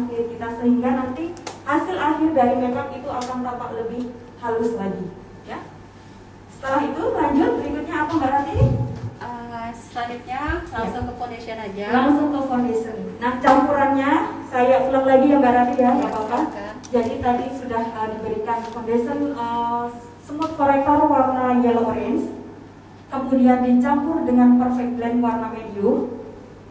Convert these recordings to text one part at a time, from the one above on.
kita sehingga nanti hasil akhir dari makeup itu akan tampak lebih halus lagi, ya. Setelah itu lanjut berikutnya apa Mbak Rati? Selanjutnya langsung ke foundation aja. Langsung ke foundation. Nah campurannya saya ulang lagi ya Mbak Rati ya, nggak apa-apa. Jadi tadi sudah diberikan foundation smooth corrector warna yellow orange, kemudian dicampur dengan perfect blend warna medium,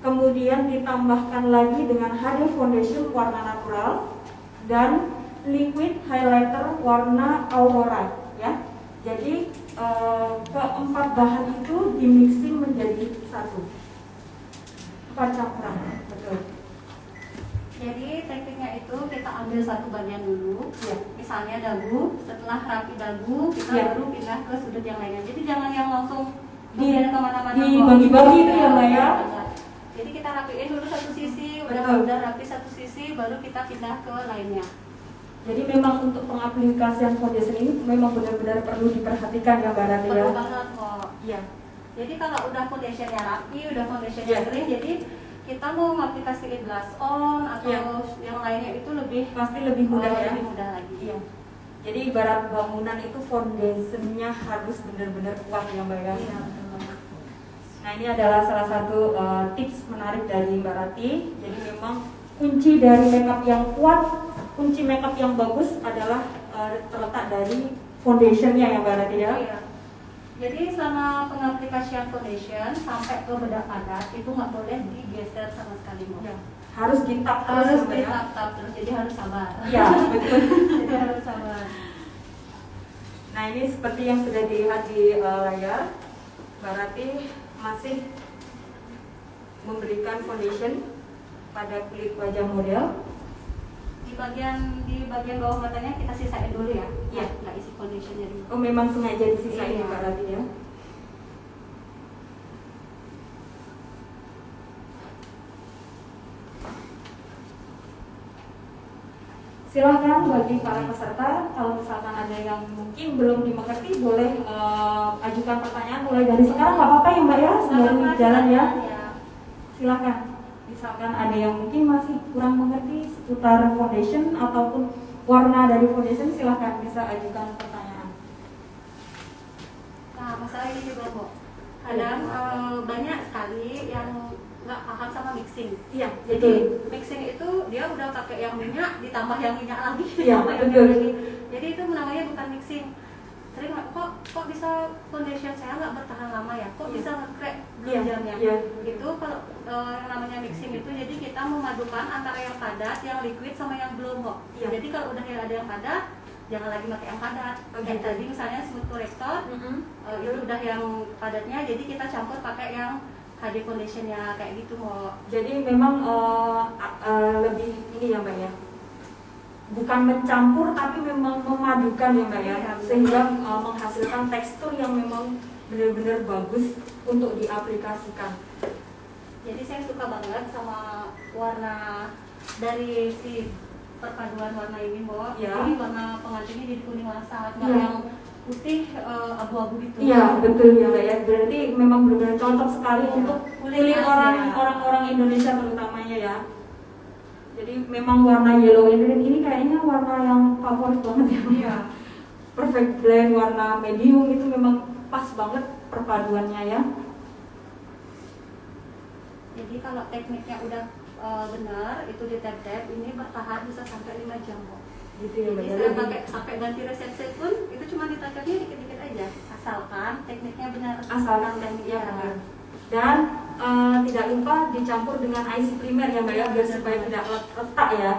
kemudian ditambahkan lagi dengan HD foundation warna natural dan liquid highlighter warna aurora, ya. Jadi keempat bahan itu dimixing menjadi satu, 4 campuran, betul. Jadi tekniknya itu kita ambil satu bagian dulu, ya. Misalnya dagu. Setelah rapi dagu, kita baru pindah ke sudut yang lainnya. Jadi jangan yang langsung kemana-mana. Dibagi-bagi itu ya Mbak ya. Jadi kita rapiin dulu satu sisi, udah rapi satu sisi, baru kita pindah ke lainnya. Jadi memang untuk pengaplikasian foundation ini memang benar-benar perlu diperhatikan ya Mbak Rati ya. Perlu banget kok. Iya. Jadi kalau udah foundationnya rapi, udah foundationnya kering, jadi kita mau aplikasiin blush on atau yang lainnya itu pasti lebih mudah ya. Lebih mudah lagi. Iya. Jadi ibarat bangunan itu foundationnya harus benar-benar kuat ya Mbak ya. Iya. Nah ini adalah salah satu tips menarik dari Mbak Rati. Jadi memang kunci dari makeup yang kuat, kunci makeup yang bagus adalah terletak dari foundationnya ya Mbak Rati ya. Iya. Jadi selama pengaplikasian foundation sampai ke bedak padat itu nggak boleh digeser sama sekali Mbak. Ya. Harus ditap terus. Harus ditap terus. Jadi harus sabar. Iya betul. Jadi harus sabar. Nah ini seperti yang sudah dilihat di layar, Mbak Rati masih memberikan foundation pada kulit wajah model. Di bagian bawah matanya kita sisain dulu ya. Iya. Nggak isi foundationnya dulu. Oh memang sengaja disisain ya Mbak Rati ya. Silahkan bagi para peserta, kalau misalkan ada yang mungkin belum dimengerti, boleh ajukan pertanyaan mulai dari sekarang, nggak apa-apa ya Mbak ya, sembari jalan ya. Silahkan. Misalkan ada yang mungkin masih kurang mengerti seputar foundation ataupun warna dari foundation, silahkan bisa ajukan pertanyaan. Nah masalah ini juga kok, kadang banyak sekali yang nggak paham sama mixing. Iya, jadi mixing itu dia udah pakai yang minyak ditambah yang minyak lagi. Iya, betul. Jadi itu namanya bukan mixing. Sering kok bisa foundation saya nggak bertahan lama ya? Kok bisa nge-crack jamnya? Itu kalau yang namanya mixing itu jadi kita memadukan antara yang padat, yang liquid sama yang belum kok. Jadi kalau udah ada yang padat, jangan lagi pakai yang padat. Kayak tadi misalnya smooth corrector, itu udah yang padatnya, jadi kita campur pakai yang HD foundationnya kayak gitu mau. Jadi memang lebih ini ya Mbak ya, bukan mencampur tapi memang memadukan ya Mbak ya, sehingga menghasilkan tekstur yang memang benar-benar bagus untuk diaplikasikan. Jadi saya suka banget sama warna dari si perpaduan warna ini Mbak. Jadi warna pengantinnya jadi kuning langsat, yang putih abu-abu gitu. Iya betul ya Mbak ya. Berarti memang benar-benar cocok sekali untuk kulit orang-orang Indonesia terutamanya ya. Jadi memang warna yellow ini kayaknya warna yang favorit banget ya. Iya. Perfect blend warna medium itu memang pas banget perpaduannya ya. Jadi kalau tekniknya udah benar, itu di tap-tap ini bertahan bisa sampai 5 jam kok. Gitu ya Mbak. Jadi saya sampai ganti resep pun itu cuma ditacapnya dikit-dikit aja, asalkan tekniknya benar. Asalkan tekniknya benar. Dan tidak lupa dicampur dengan IC primer ya Mbak ya, biar supaya tidak retak ya.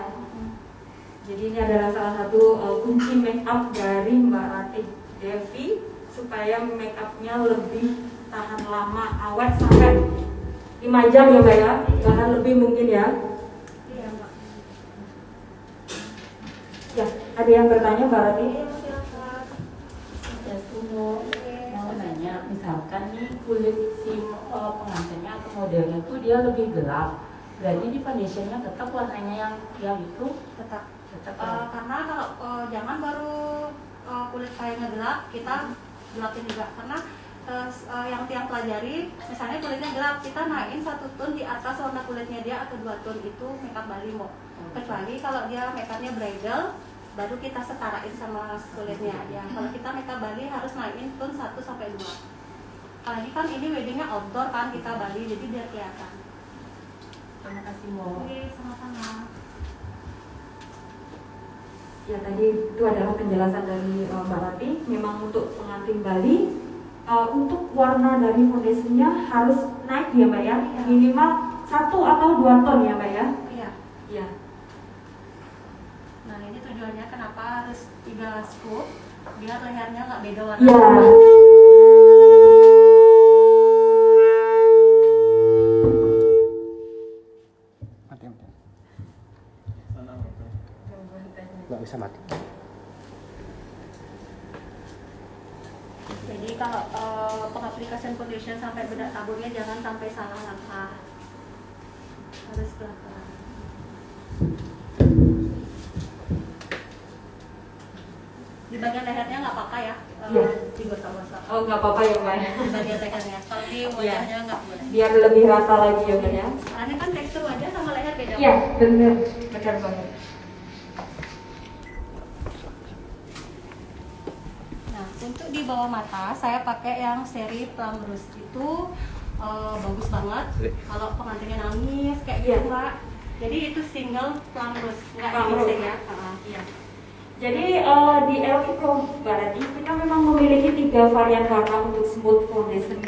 Jadi ini adalah salah satu kunci make up dari Mbak Rati Devi supaya make upnya lebih tahan lama, awet sampai 5 jam ya Mbak ya, bahkan lebih mungkin ya. Iya Mbak. Ya, ada yang bertanya Mbak Rati? Mau nanya, misalkan nih kulit si pengantinnya atau modelnya itu dia lebih gelap, berarti di foundationnya tetap warnanya yang itu Tetap. Karena kalau jangan baru kulit kayaknya gelap kita gelapin juga, karena yang tiang pelajari, misalnya kulitnya gelap, kita naikin 1 tone di atas warna kulitnya dia atau 2 tone, itu makeup Bali mau. Kecuali kalau dia makeupnya bridal, baru kita setarain sama kulitnya dia. Kalau kita makeup Bali harus naikin tone 1 sampai 2. Apalagi kan ini weddingnya outdoor kan kita Bali, jadi biar kelihatan. Terima kasih Mo. Oke, sama-sama. Ya tadi itu adalah penjelasan dari Mbak Rati. Memang untuk pengantin Bali, untuk warna dari foundationnya harus naik ya Mbak ya, minimal 1 atau 2 ton ya Mbak ya. Iya. Iya. Nah ini tujuannya kenapa harus 3 scoop, biar lehernya nggak beda warna. Iya. Nggak bisa mati. Jadi kalau pengaplikasian foundation sampai bedak taburnya jangan sampai salah langkah, harus pelan-pelan. Di bagian lehernya nggak apa-apa ya, digosok-gosok. Oh nggak apa-apa ya Mbak. Di bagian lehernya, kalau di wajahnya nggak boleh. Biar lebih rata lagi ya Mbak ya. Karena kan tekstur wajah sama leher beda. Iya benar, benar banget. Untuk di bawah mata, saya pakai yang seri Plum Rose itu bagus banget. Kalau pengantinnya nangis kayak gitu Mbak. Jadi itu single Plum Rose, nggak mixing ya. Iya. Jadi di LV Pro Barati kita memang memiliki 3 varian warna untuk smooth foundation,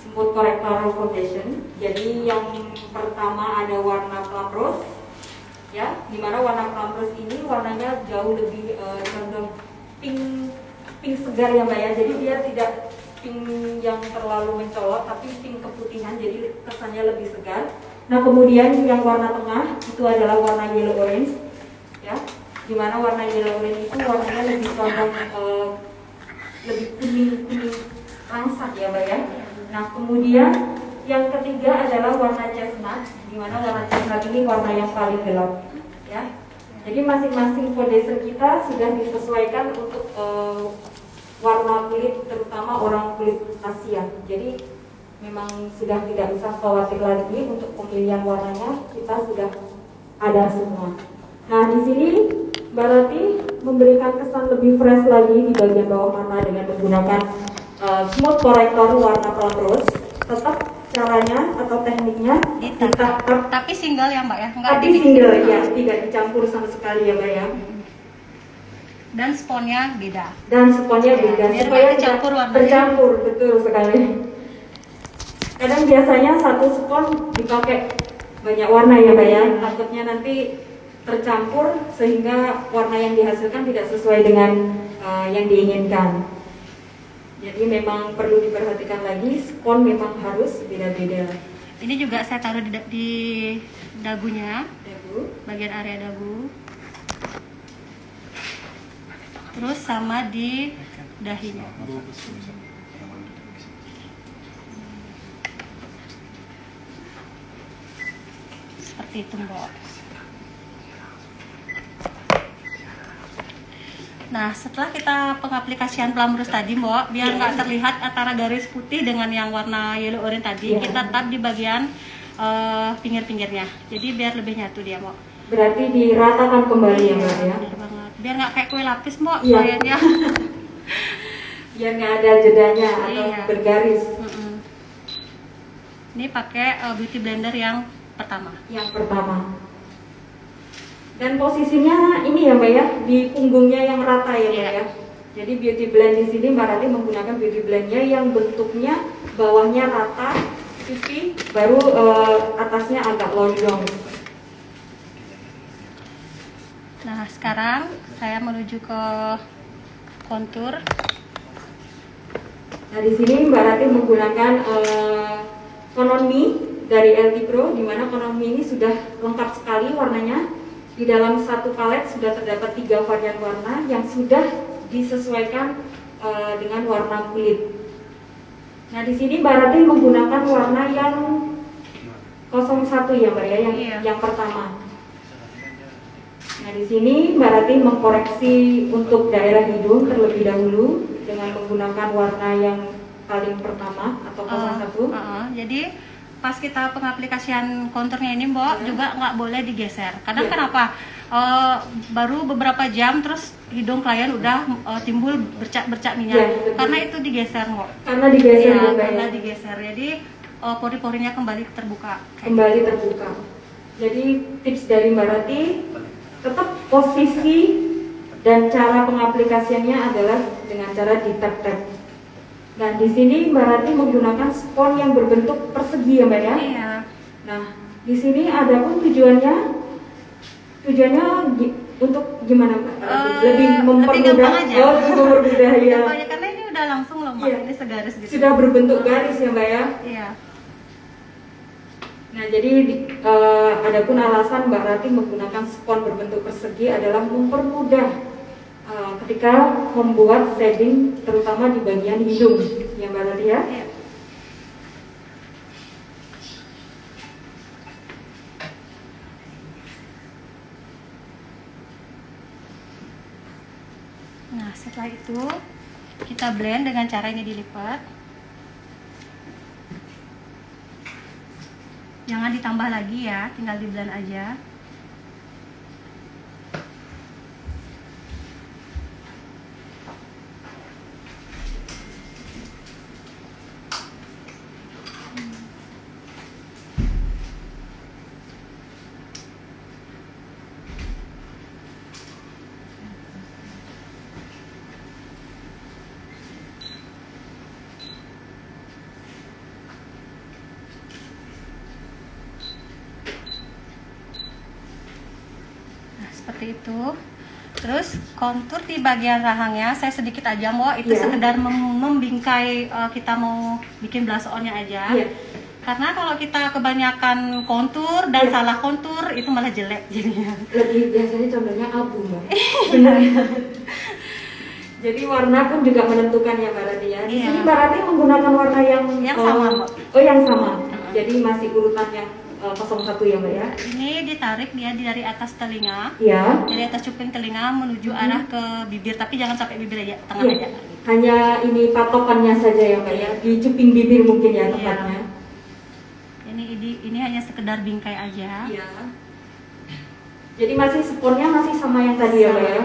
smooth corrector foundation. Jadi yang pertama ada warna Plum Rose, ya, dimana warna Plum Rose ini warnanya jauh lebih condong pink segar ya Mbak ya, jadi dia tidak pink yang terlalu mencolok tapi pink keputihan, jadi kesannya lebih segar. Nah kemudian yang warna tengah itu adalah warna yellow orange ya, dimana warna yellow orange itu warnanya lebih condong lebih kuning langsat ya Mbak ya. Nah kemudian yang ketiga adalah warna chestnut, dimana warna chestnut ini warna yang paling gelap ya. Jadi masing-masing foundation kita sudah disesuaikan untuk warna kulit, terutama orang kulit Asia. Jadi memang sudah tidak usah khawatir lagi untuk pemilihan warnanya, kita sudah ada semua. Nah di sini Mbak Rati memberikan kesan lebih fresh lagi di bagian bawah mata dengan menggunakan smooth corrector warna Plum Rose. Tetap caranya atau tekniknya ditangkap, tapi single ya Mbak ya, tapi single ya, tidak dicampur sama sekali ya Mbak ya. Dan sponnya beda. Dan sponnya beda supaya campur warnanya. Bercampur, betul sekali. Kadang biasanya satu spon dipakai banyak warna ya Mbak ya, takutnya nanti tercampur sehingga warna yang dihasilkan tidak sesuai dengan yang diinginkan. Jadi memang perlu diperhatikan lagi, spon memang harus beda-beda. Ini juga saya taruh di dagunya, bagian area dagu. Terus sama di dahinya. Seperti itu Mbak. Nah setelah kita pengaplikasian Plum Rose tadi Mbak, biar nggak terlihat antara garis putih dengan yang warna yellow orange tadi, kita tap di bagian pinggir-pinggirnya. Jadi biar lebih nyatu dia Mbak. Berarti diratakan kembali ya Mbak ya? Benar banget. Biar nggak kayak kue lapis Mbak, kayaknya. Biar nggak ada jedanya atau bergaris. Ini pakai beauty blender yang pertama. Yang pertama. Dan posisinya ini ya Mbak ya, di punggungnya yang rata ya Mbak ya. Jadi beauty blend di sini Mbak Rati menggunakan beauty blendnya yang bentuknya bawahnya rata, pipi, baru atasnya agak lonjong. Nah sekarang saya menuju ke kontur. Nah di sini Mbak Rati menggunakan Konon Mi dari LV Pro, di mana Konon Mi ini sudah lengkap sekali warnanya. Di dalam satu palet sudah terdapat 3 varian warna yang sudah disesuaikan dengan warna kulit. Nah di sini Mbak Rati menggunakan warna yang 01 ya Mbak ya, yang pertama. Nah di sini Mbak Rati mengkoreksi untuk daerah hidung terlebih dahulu dengan menggunakan warna yang paling pertama atau 01. Jadi pas kita pengaplikasian konturnya ini Mbok juga nggak boleh digeser. Kadang kenapa? Baru beberapa jam terus hidung klien udah timbul bercak minyak. Karena itu digeser Mbok. Karena digeser ya, karena digeser. Jadi pori-porinya kembali terbuka. Kembali terbuka. Jadi tips dari Mbak Rati, tetap posisi dan cara pengaplikasiannya adalah dengan cara di tap-tap. Nah, di sini Mbak Rati menggunakan spons yang berbentuk persegi ya Mbak ya? Iya. Nah, di sini ada pun tujuannya untuk gimana Mbak? Lebih mempermudah. Lebih mempermudah ya. Karena ini udah langsung loh Mbak, ini segaris gitu. Sudah berbentuk garis ya Mbak ya? Iya. Nah, jadi adapun alasan Mbak Rati menggunakan spons berbentuk persegi adalah mempermudah ketika membuat shading terutama di bagian hidung ya Mbak Rati ya. Iya. Nah, setelah itu kita blend dengan cara ini dilipat. Jangan ditambah lagi ya, tinggal di blend aja. Seperti itu. Terus kontur di bagian rahangnya saya sedikit aja Mbak, itu sekedar membingkai kita mau bikin blush on-nya aja. Karena kalau kita kebanyakan kontur dan salah kontur itu malah jelek jadinya. Lebih biasanya contohnya abu Mbak. Benar ya. Jadi warna pun juga menentukan ya Mbak Rati ya. Di sini Mbak Rati menggunakan warna yang sama Mbak. Oh yang sama. Jadi masih urutan yang 01 ya Mbak ya. Ini ditarik dia dari atas telinga. Iya. Dari atas cuping telinga menuju arah ke bibir, tapi jangan sampai bibir aja, tengah aja. Hanya ini patokannya saja ya Mbak ya. Di cuping bibir mungkin ya tepatnya. Ini hanya sekedar bingkai aja. Iya. Jadi masih sponnya masih sama yang tadi ya Mbak ya.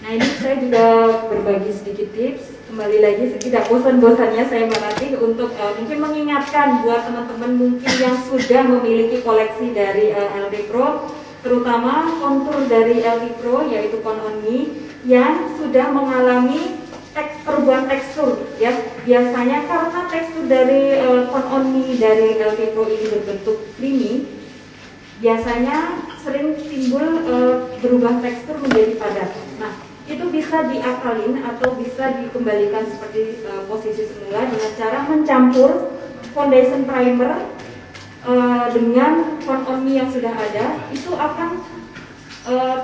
Nah ini saya juga berbagi sedikit tips. Kembali lagi tidak bosan-bosannya saya Mbak Rati untuk mungkin mengingatkan buat teman-teman mungkin yang sudah memiliki koleksi dari LT Pro, terutama kontur dari LT Pro yaitu Con On Me yang sudah mengalami perubahan tekstur ya. Biasanya karena tekstur dari Con On Me dari LT Pro ini berbentuk creamy, biasanya sering timbul berubah tekstur menjadi padat. Nah, itu bisa diakalin atau bisa dikembalikan seperti posisi semula dengan cara mencampur foundation primer dengan Con On Me yang sudah ada. Itu akan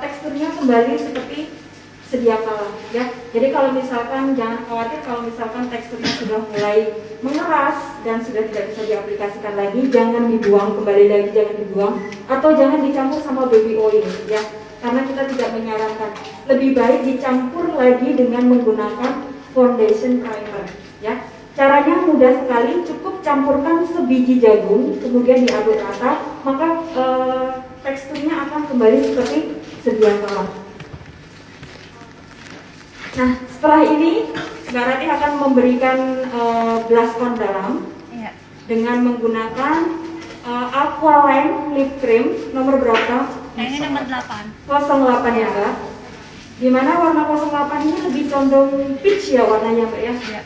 teksturnya kembali seperti sedia kala ya. Jadi kalau misalkan jangan khawatir kalau misalkan teksturnya sudah mulai mengeras dan sudah tidak bisa diaplikasikan lagi, jangan dibuang, kembali lagi jangan dibuang atau jangan dicampur sama baby oil ya. Karena kita tidak menyarankan, lebih baik dicampur lagi dengan menggunakan foundation primer ya. Caranya mudah sekali, cukup campurkan sebiji jagung kemudian diaduk rata, maka teksturnya akan kembali seperti sedia kala. Nah setelah ini Mbak Rati akan memberikan blush on dalam dengan menggunakan Aqualine lip cream nomor berapa? Ini nomor 8. 08 ya Mbak. Dimana warna 08 ini lebih condong peach ya warnanya Mbak ya? Iya.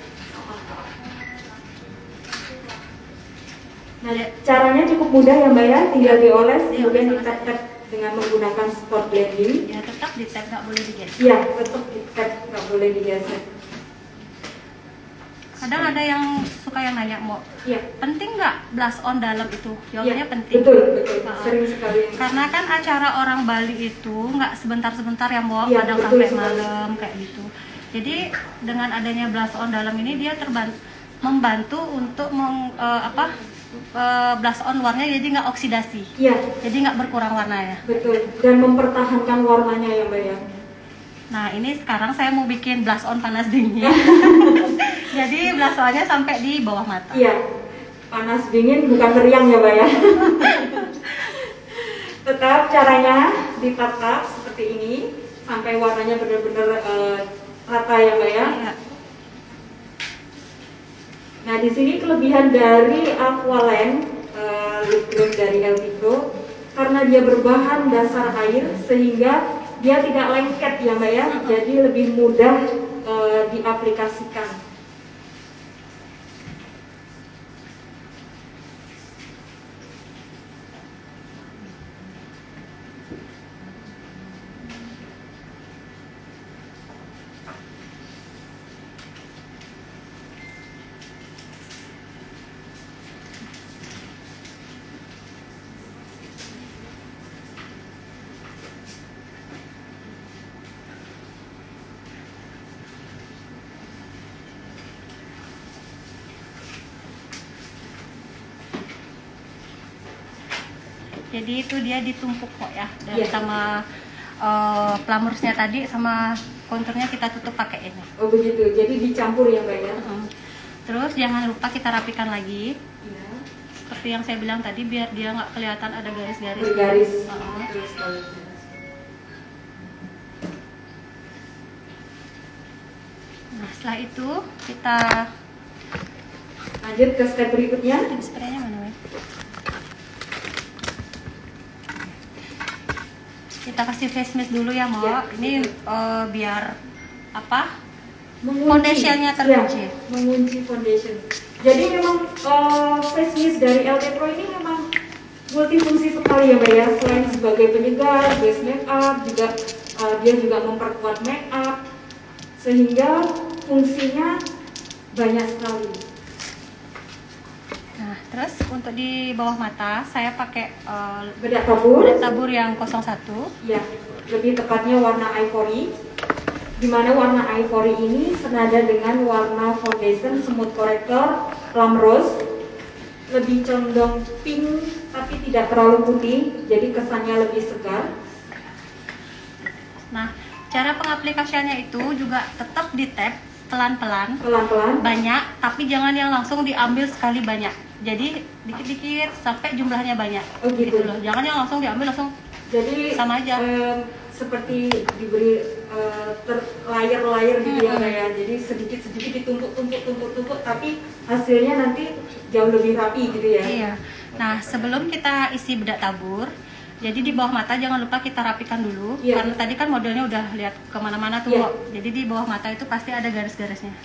Nah caranya cukup mudah ya Mbak ya, tinggal dioles kemudian ditap-tap dengan menggunakan spot blending. Ya tetap ditap, nggak boleh digeser. Iya tetap ditap, nggak boleh digeser. Kadang ada yang suka yang nanya, mau penting nggak blush on dalam itu? Jawabannya penting. Betul. Sering sekali. Karena kan acara orang Bali itu nggak sebentar-sebentar ya, mau kadang betul, sampai betul. malam kayak gitu. Jadi dengan adanya blush on dalam ini dia membantu untuk blush on luarnya jadi nggak oksidasi. Iya. Jadi nggak berkurang warnanya. Betul. Dan mempertahankan warnanya ya Mbak ya. Nah ini sekarang saya mau bikin blush on panas dingin. Jadi blush onnya sampai di bawah mata. Iya. Panas dingin bukan meriang ya Mbak ya. Tetap caranya ditata seperti ini sampai warnanya benar-benar rata ya Mbak ya. Iya. Nah di sini kelebihan dari Aqualand lip cream dari LT Pro karena dia berbahan dasar air sehingga dia tidak lengket ya Mbak ya, jadi lebih mudah diaplikasikan. Jadi itu dia ditumpuk kok ya, dan sama plamersnya tadi sama konturnya kita tutup pakai ini. Oh begitu, jadi dicampur ya Mbak ya. Terus jangan lupa kita rapikan lagi. Iya. Seperti yang saya bilang tadi, biar dia nggak kelihatan ada garis-garis. Bergaris. Nah setelah itu kita lanjut ke step berikutnya. spraynya mana ya? Kita kasih face mist dulu ya Mo. Ini biar apa? Foundationnya terkunci. Mengunci foundation. Jadi memang face mist dari LT Pro ini memang multifungsi sekali ya Mbak ya. Selain sebagai penyegar, base makeup, juga dia juga memperkuat makeup, sehingga fungsinya banyak sekali. Nah, terus untuk di bawah mata saya pakai bedak tabur yang 01. Ya, lebih tepatnya warna ivory. Di mana warna ivory ini senada dengan warna foundation smooth corrector plum rose. Lebih condong pink tapi tidak terlalu putih, jadi kesannya lebih segar. Nah, cara pengaplikasiannya itu juga tetap di tap pelan-pelan. Banyak, tapi jangan yang langsung diambil sekali banyak. Jadi dikit-dikit sampai jumlahnya banyak. Oh gitu loh. Jangan yang langsung diambil langsung. Jadi sama aja. Seperti diberi layer-layer gitu ya kayak. Jadi sedikit-sedikit ditumpuk, tapi hasilnya nanti jauh lebih rapi gitu ya. Iya. Nah, sebelum kita isi bedak tabur, jadi di bawah mata jangan lupa kita rapikan dulu. Karena tadi kan modelnya udah lihat kemana-mana tuh. Jadi di bawah mata itu pasti ada garis-garisnya.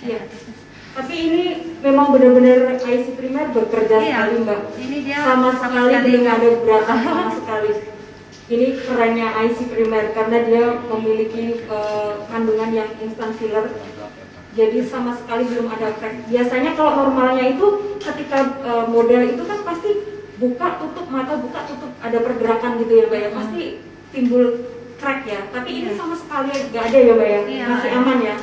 Tapi ini memang benar-benar IC Primer bekerja sekali Mbak. Ini dia sama sekali belum ada beratang sama sekali. Ini kerennya IC Primer karena dia memiliki kandungan yang instant filler. Jadi sama sekali belum ada crack. Biasanya kalau normalnya itu ketika model itu kan pasti buka tutup mata, buka tutup, ada pergerakan gitu ya Mbak ya. Pasti timbul crack ya. Tapi ini sama sekali nggak ada ya Mbak ya. Masih aman ya.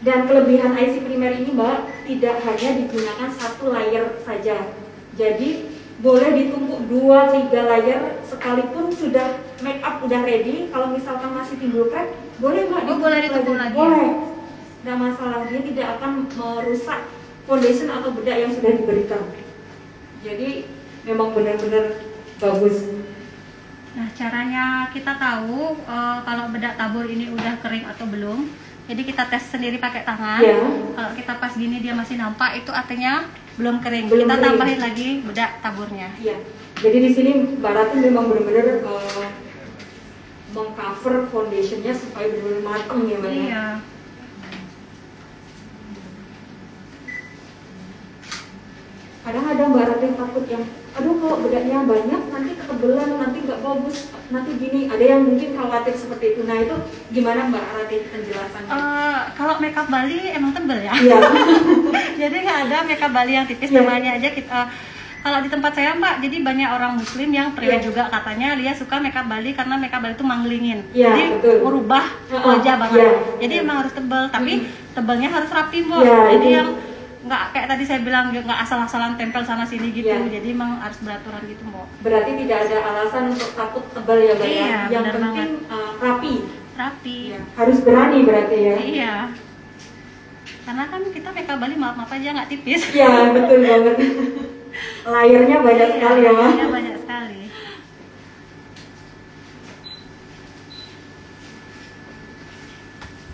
Dan kelebihan IC Primer ini Mbak, tidak hanya digunakan satu layer saja. Jadi boleh ditumpuk 2-3 layer sekalipun sudah make up udah ready. Kalau misalkan masih timbul crack, boleh Mbak ditumpuk lagi. Boleh. Nggak masalah, dia tidak akan merusak foundation atau bedak yang sudah diberikan. Jadi memang benar-benar bagus. Nah, caranya kita tahu kalau bedak tabur ini udah kering atau belum. Jadi kita tes sendiri pakai tangan. Kalau kita pas gini dia masih nampak, itu artinya belum kering. Kita tambahin lagi bedak taburnya. Jadi di sini Mbak Ratu memang benar-benar mengcover foundationnya supaya benar-benar matang ya Mbak. Iya. Kadang ada Mbak Ratu yang takut yang, aduh kalau bedaknya banyak nanti ketebelan, nanti nggak bagus, nanti gini. Ada yang mungkin khawatir seperti itu. Nah itu gimana Mbak Rati penjelasannya? Kalau makeup Bali emang tebel ya. Iya. Jadi nggak ada makeup Bali yang tipis, Iya. namanya aja kita. Kalau di tempat saya Mbak, jadi banyak orang Muslim yang pria Iya. juga katanya dia suka makeup Bali karena makeup Bali itu manglingin. Iya, Jadi betul. merubah wajah banget. Iya. Jadi emang harus tebel, tapi tebelnya harus rapi Mbak. Iya, Jadi itu. yang nggak kayak tadi saya bilang nggak asal-asalan tempel sana sini gitu. Iya. Jadi emang harus beraturan gitu Mbak. Berarti tidak ada alasan untuk takut tebal ya Mbak ya. Iya, Yang benar penting rapi. Rapi. Iya. Harus berani berarti ya. Iya. Karena kan kita makeup Bali maaf-maaf aja nggak tipis. Iya betul banget. Layernya banyak sekali ya Mbak. Layernya banyak sekali.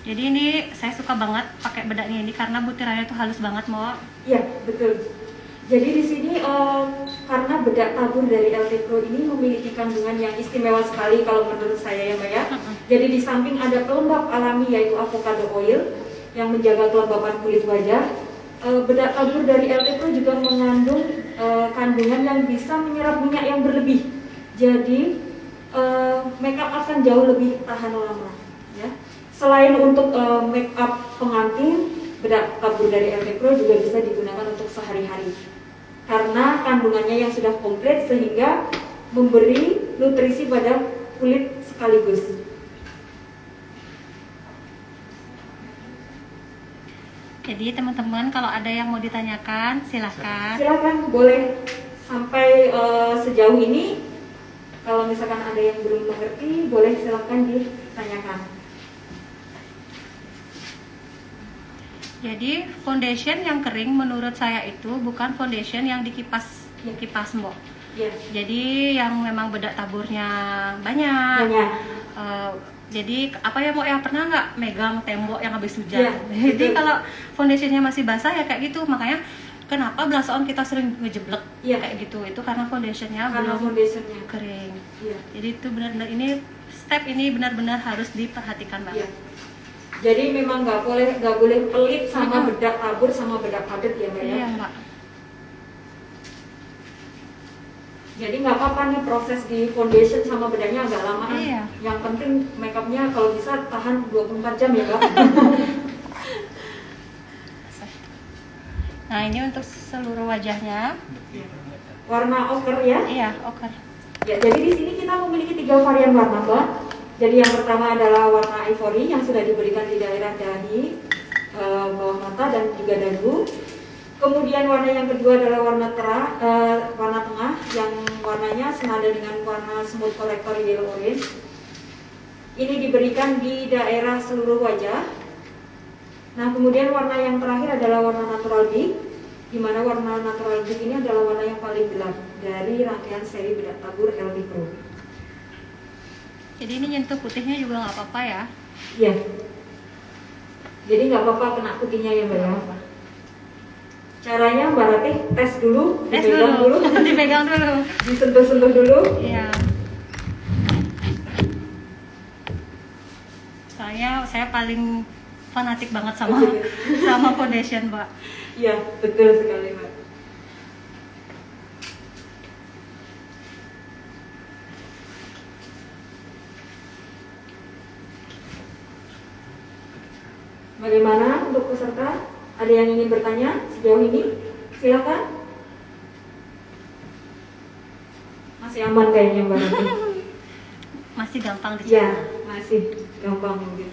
Jadi ini saya suka banget pakai bedaknya ini karena butirannya tuh halus banget Mo. Iya betul. Jadi di sini karena bedak tabur dari LT Pro ini memiliki kandungan yang istimewa sekali kalau menurut saya ya Mbak ya. Jadi di samping ada pelembab alami yaitu avocado oil yang menjaga kelembapan kulit wajah, bedak tabur dari LT Pro juga mengandung kandungan yang bisa menyerap minyak yang berlebih. Jadi makeup akan jauh lebih tahan lama. Ya. Selain untuk makeup pengantin, bedak tabur dari LT Pro juga bisa digunakan untuk sehari-hari. Karena kandungannya yang sudah komplit sehingga memberi nutrisi pada kulit sekaligus. Jadi teman-teman kalau ada yang mau ditanyakan silahkan. Silakan boleh sampai sejauh ini. Kalau misalkan ada yang belum mengerti, boleh silakan ditanyakan. Jadi foundation yang kering menurut saya itu bukan foundation yang dikipas Mbok. Ya. Jadi yang memang bedak taburnya banyak. Jadi apa ya Mbok, yang pernah nggak megang tembok yang habis hujan? Ya, Jadi betul. kalau foundationnya masih basah ya kayak gitu. Makanya kenapa blush on kita sering ngejeblek Ya. kayak gitu? Itu karena foundationnya Karena belum foundationnya. kering. Ya. Jadi itu benar-benar ini step ini benar-benar harus diperhatikan Ya. banget. Jadi memang nggak boleh pelit sama bedak tabur sama bedak padat ya Mbak ya. Iya Mbak. Jadi nggak apa-apa nih proses di foundation sama bedaknya agak lama. Iya. Yang penting makeupnya kalau bisa tahan 24 jam ya Mbak. Nah ini untuk seluruh wajahnya. Warna ochre ya. Iya, oke. Ya, jadi di sini kita memiliki 3 varian warna Mbak. Jadi yang pertama adalah warna ivory yang sudah diberikan di daerah dahi, bawah mata dan juga dagu. Kemudian warna yang kedua adalah warna tengah yang warnanya senada dengan warna smooth corrector yellow orange. Ini diberikan di daerah seluruh wajah. Nah, kemudian warna yang terakhir adalah warna natural big, di mana warna natural big ini adalah warna yang paling gelap dari rangkaian seri bedak tabur LT Pro. Jadi ini nyentuh putihnya juga nggak apa-apa ya? Iya. Jadi nggak apa-apa kena putihnya ya Mbak ya. Caranya Mbak Ratih tes dulu, Tes dipegang dulu. dulu, Dipegang dulu. disentuh-sentuh dulu. Iya. Soalnya saya paling fanatik banget sama foundation, Mbak. Iya, betul sekali Mbak. Bagaimana untuk peserta? Ada yang ingin bertanya sejauh ini? Silakan. Masih aman kayaknya Mbak Ratih. Masih gampang Ya, dicerna. masih gampang mungkin.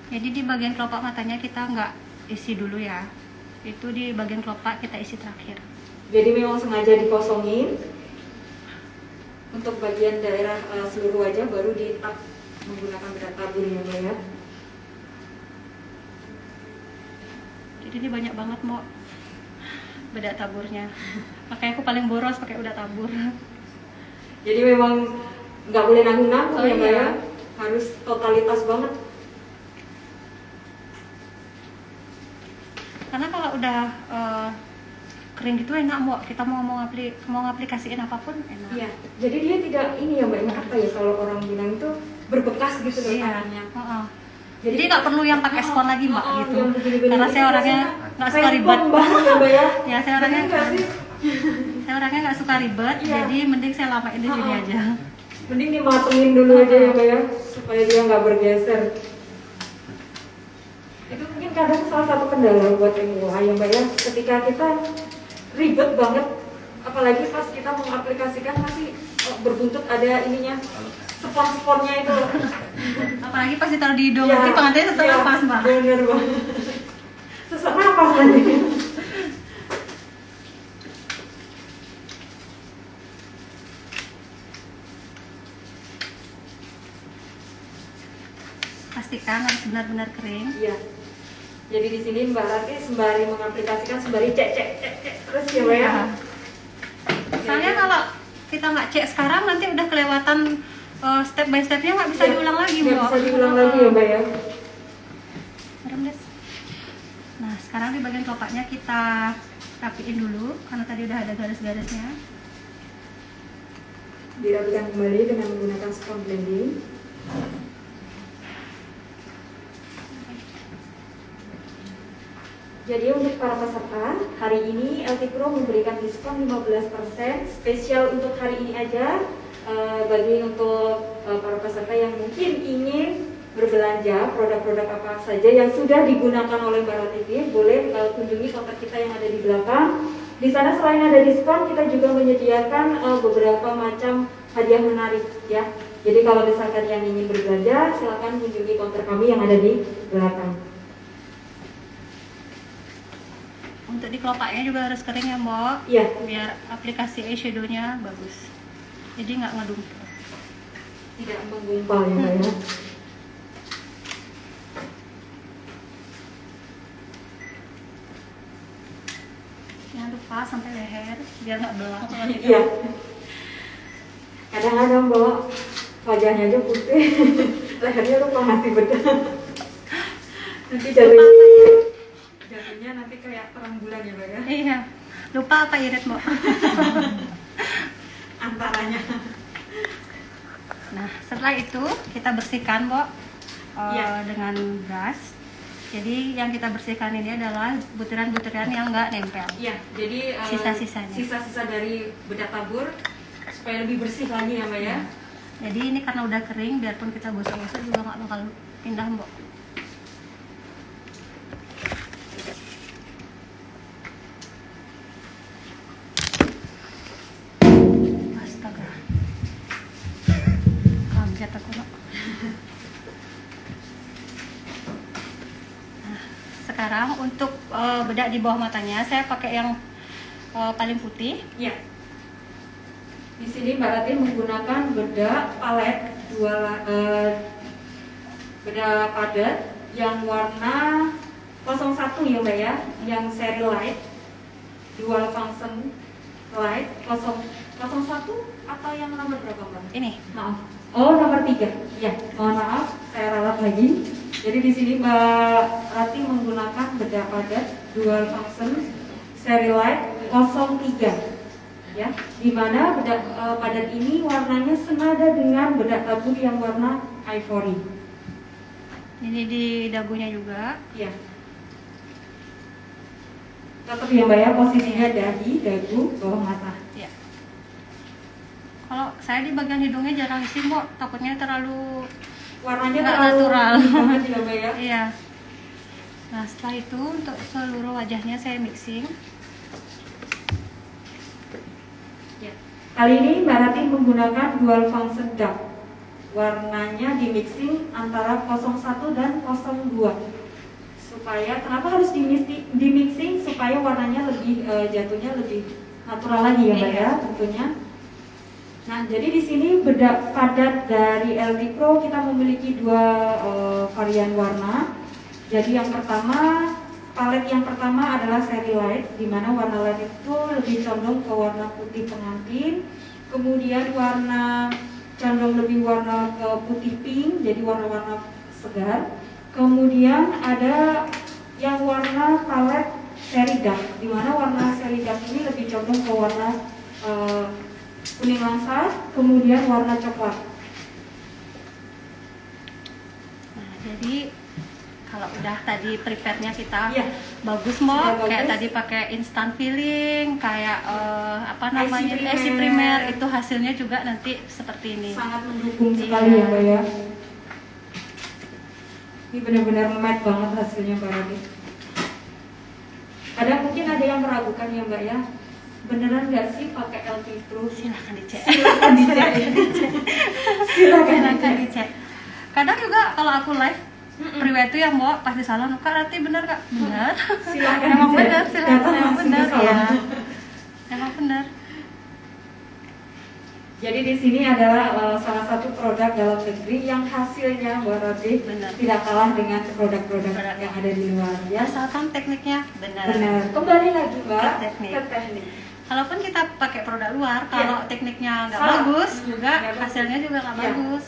Jadi di bagian kelopak matanya kita nggak isi dulu ya. Itu di bagian kelopak kita isi terakhir. Jadi memang sengaja dikosongin untuk bagian daerah seluruh wajah, baru ditap menggunakan bedak tabur ya Mbak ya. Jadi ini banyak banget mau bedak taburnya. Makanya aku paling boros pakai bedak tabur. Jadi memang nggak boleh nanggung-nanggung ya Mbak iya. ya. Harus totalitas banget. Karena kalau udah kering gitu enak mau kita mau ngaplikasiin apapun enak. Iya. Jadi dia tidak ini ya Mbak, apa ya kalau orang bilang itu berbekas gitu loh Iya. tangannya. Jadi nggak perlu yang pakai spon lagi mbak gitu. yang begini-begini. Karena saya orangnya nggak suka ribet. Repot banget ya Mbak ya. Ya saya orangnya Bener nggak sih? nggak suka ribet. Iya. Jadi mending saya lamain di sini aja. Mending dimatengin dulu aja ya Mbak ya, supaya dia nggak bergeser. Itu mungkin kadang salah satu kendala buat pemula ya Mbak ya, ketika kita ribet banget, apalagi pas kita mengaplikasikan masih berbuntut ada ininya, spon-sponnya itu. Apalagi pas ditaruh di hidung, nanti pengantinnya sesak napas mbak. Bener banget. Sesak napas nanti. Pastikan harus benar-benar kering. Iya. Jadi di sini Mbak Rati sembari mengaplikasikan sembari cek terus ya Mbak ya. Soalnya kalau kita nggak cek sekarang nanti udah kelewatan step by stepnya nggak bisa diulang lagi mbak. Nggak bisa diulang lagi ya Mbak ya. Nah sekarang di bagian kelopaknya kita rapiin dulu karena tadi udah ada garis-garisnya. Dirapikan kembali dengan menggunakan spon blending. Jadi untuk para peserta, hari ini LT Pro memberikan diskon 15% spesial untuk hari ini aja. Bagi untuk para peserta yang mungkin ingin berbelanja produk-produk apa saja yang sudah digunakan oleh Mbak Rati, boleh kunjungi counter kita yang ada di belakang. Di sana selain ada diskon, kita juga menyediakan beberapa macam hadiah menarik ya. Jadi kalau misalkan yang ingin berbelanja, silakan kunjungi counter kami yang ada di belakang. Untuk di kelopaknya juga harus kering ya mbak. Iya. Biar aplikasi eyeshadow-nya bagus. Jadi nggak ngedumpul. Tidak menggumpal ya Mbak ya. Jangan lupa sampai leher biar nggak belang. Iya. Kadang-kadang Mbak wajahnya aja putih, lehernya lupa ngasih bedak. Nanti jatuhnya nanti kayak terang bulan ya Mbak ya. Iya. Lupa apa irit mbak? Antaranya. Nah setelah itu kita bersihkan mbak Iya. dengan brush. Jadi yang kita bersihkan ini adalah butiran-butiran yang nggak nempel. Iya, jadi Sisa-sisanya. sisa-sisa dari bedak tabur supaya lebih bersih lagi ya Mbak ya. Jadi ini karena udah kering, biarpun kita gosok-gosok juga nggak bakal pindah mbak. Astaga, kaget aku mbak. Nah, sekarang untuk bedak di bawah matanya saya pakai yang paling putih. Iya. Di sini Mbak Rati menggunakan bedak palet bedak padat yang warna 01 ya Mbak ya, yang seri light, dual function light 01 atau yang nomor berapa Mbak? Ini. Maaf. Oh, nomor 3. Ya, mohon maaf, saya ralat lagi. Jadi di sini Mbak Rati menggunakan bedak padat dual function seri light 03. Ya, di mana bedak padat ini warnanya senada dengan bedak tabur yang warna ivory. Ini di dagunya juga. Ya. Tetap ya Mbak ya, posisinya dahi, dagu, bawah mata. Ya. Kalau saya di bagian hidungnya jarang isi mbak, takutnya terlalu Warnanya nggak terlalu natural. banget ya Mbak ya. Iya. Nah setelah itu untuk seluruh wajahnya saya mixing. Ya. Kali ini Mbak Rati menggunakan dual function dark. Warnanya di mixing antara 01 dan 02. Supaya kenapa harus di mixing supaya warnanya lebih jatuhnya lebih natural lagi ya Mbak ya tentunya. Nah, jadi di sini bedak padat dari LT Pro kita memiliki dua varian warna. Jadi yang pertama, palet yang pertama adalah seri light, di mana warna light itu lebih condong ke warna putih pengantin. Kemudian warna condong lebih warna ke putih pink, jadi warna-warna segar. Kemudian ada yang warna palet seri dark, di mana warna seri dark ini lebih condong ke warna kuning langsat, kemudian warna coklat. Jadi kalau udah tadi prepare-nya kita Iya. bagus Mo, Sudah kayak bagus. tadi pakai instant filling, kayak apa IC namanya primer. IC primer, itu hasilnya juga nanti seperti ini. Sangat mendukung Iya. sekali ya Mbak ya. Ini benar-benar matte banget hasilnya Mbak Rati. Kadang mungkin ada yang meragukan ya Mbak ya, beneran nggak sih pakai LT Pro? Silahkan dicek. Silakan dicek. Silakan Silahkan dicek. dicek. Kadang juga kalau aku live priwet itu yang bawa pasti salah, Kak Rati benar Kak? Benar. Silakan Emang dicek. benar, Datang emang langsung benar ke salon. ya. Emang benar. Jadi di sini adalah salah satu produk dalam negeri yang hasilnya Mbak Rati Benar. tidak kalah dengan produk-produk Produk. yang ada di luar ya. Asalkan tekniknya benar. Benar. Kembali lagi Mbak Ke teknik. ke teknik. Kalaupun kita pakai produk luar, Iya. kalau tekniknya nggak Salah. bagus, juga Nggak bagus. hasilnya juga nggak Iya. bagus.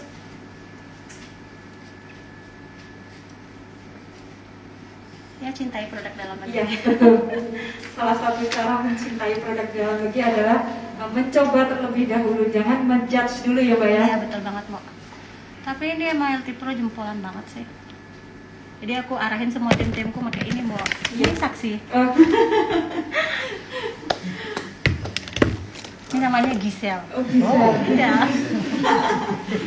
Ya cintai produk dalam Iya negeri. betul. Salah satu cara mencintai produk dalam negeri adalah mencoba terlebih dahulu, jangan menjudge dulu ya Mbak ya. Iya betul banget Mbak. Tapi ini emang LT Pro jempolan banget sih. Jadi aku arahin semua tim-timku pakai ini Mbak. Ini saksi. Ini namanya Gisel. Oh bisa. Iya.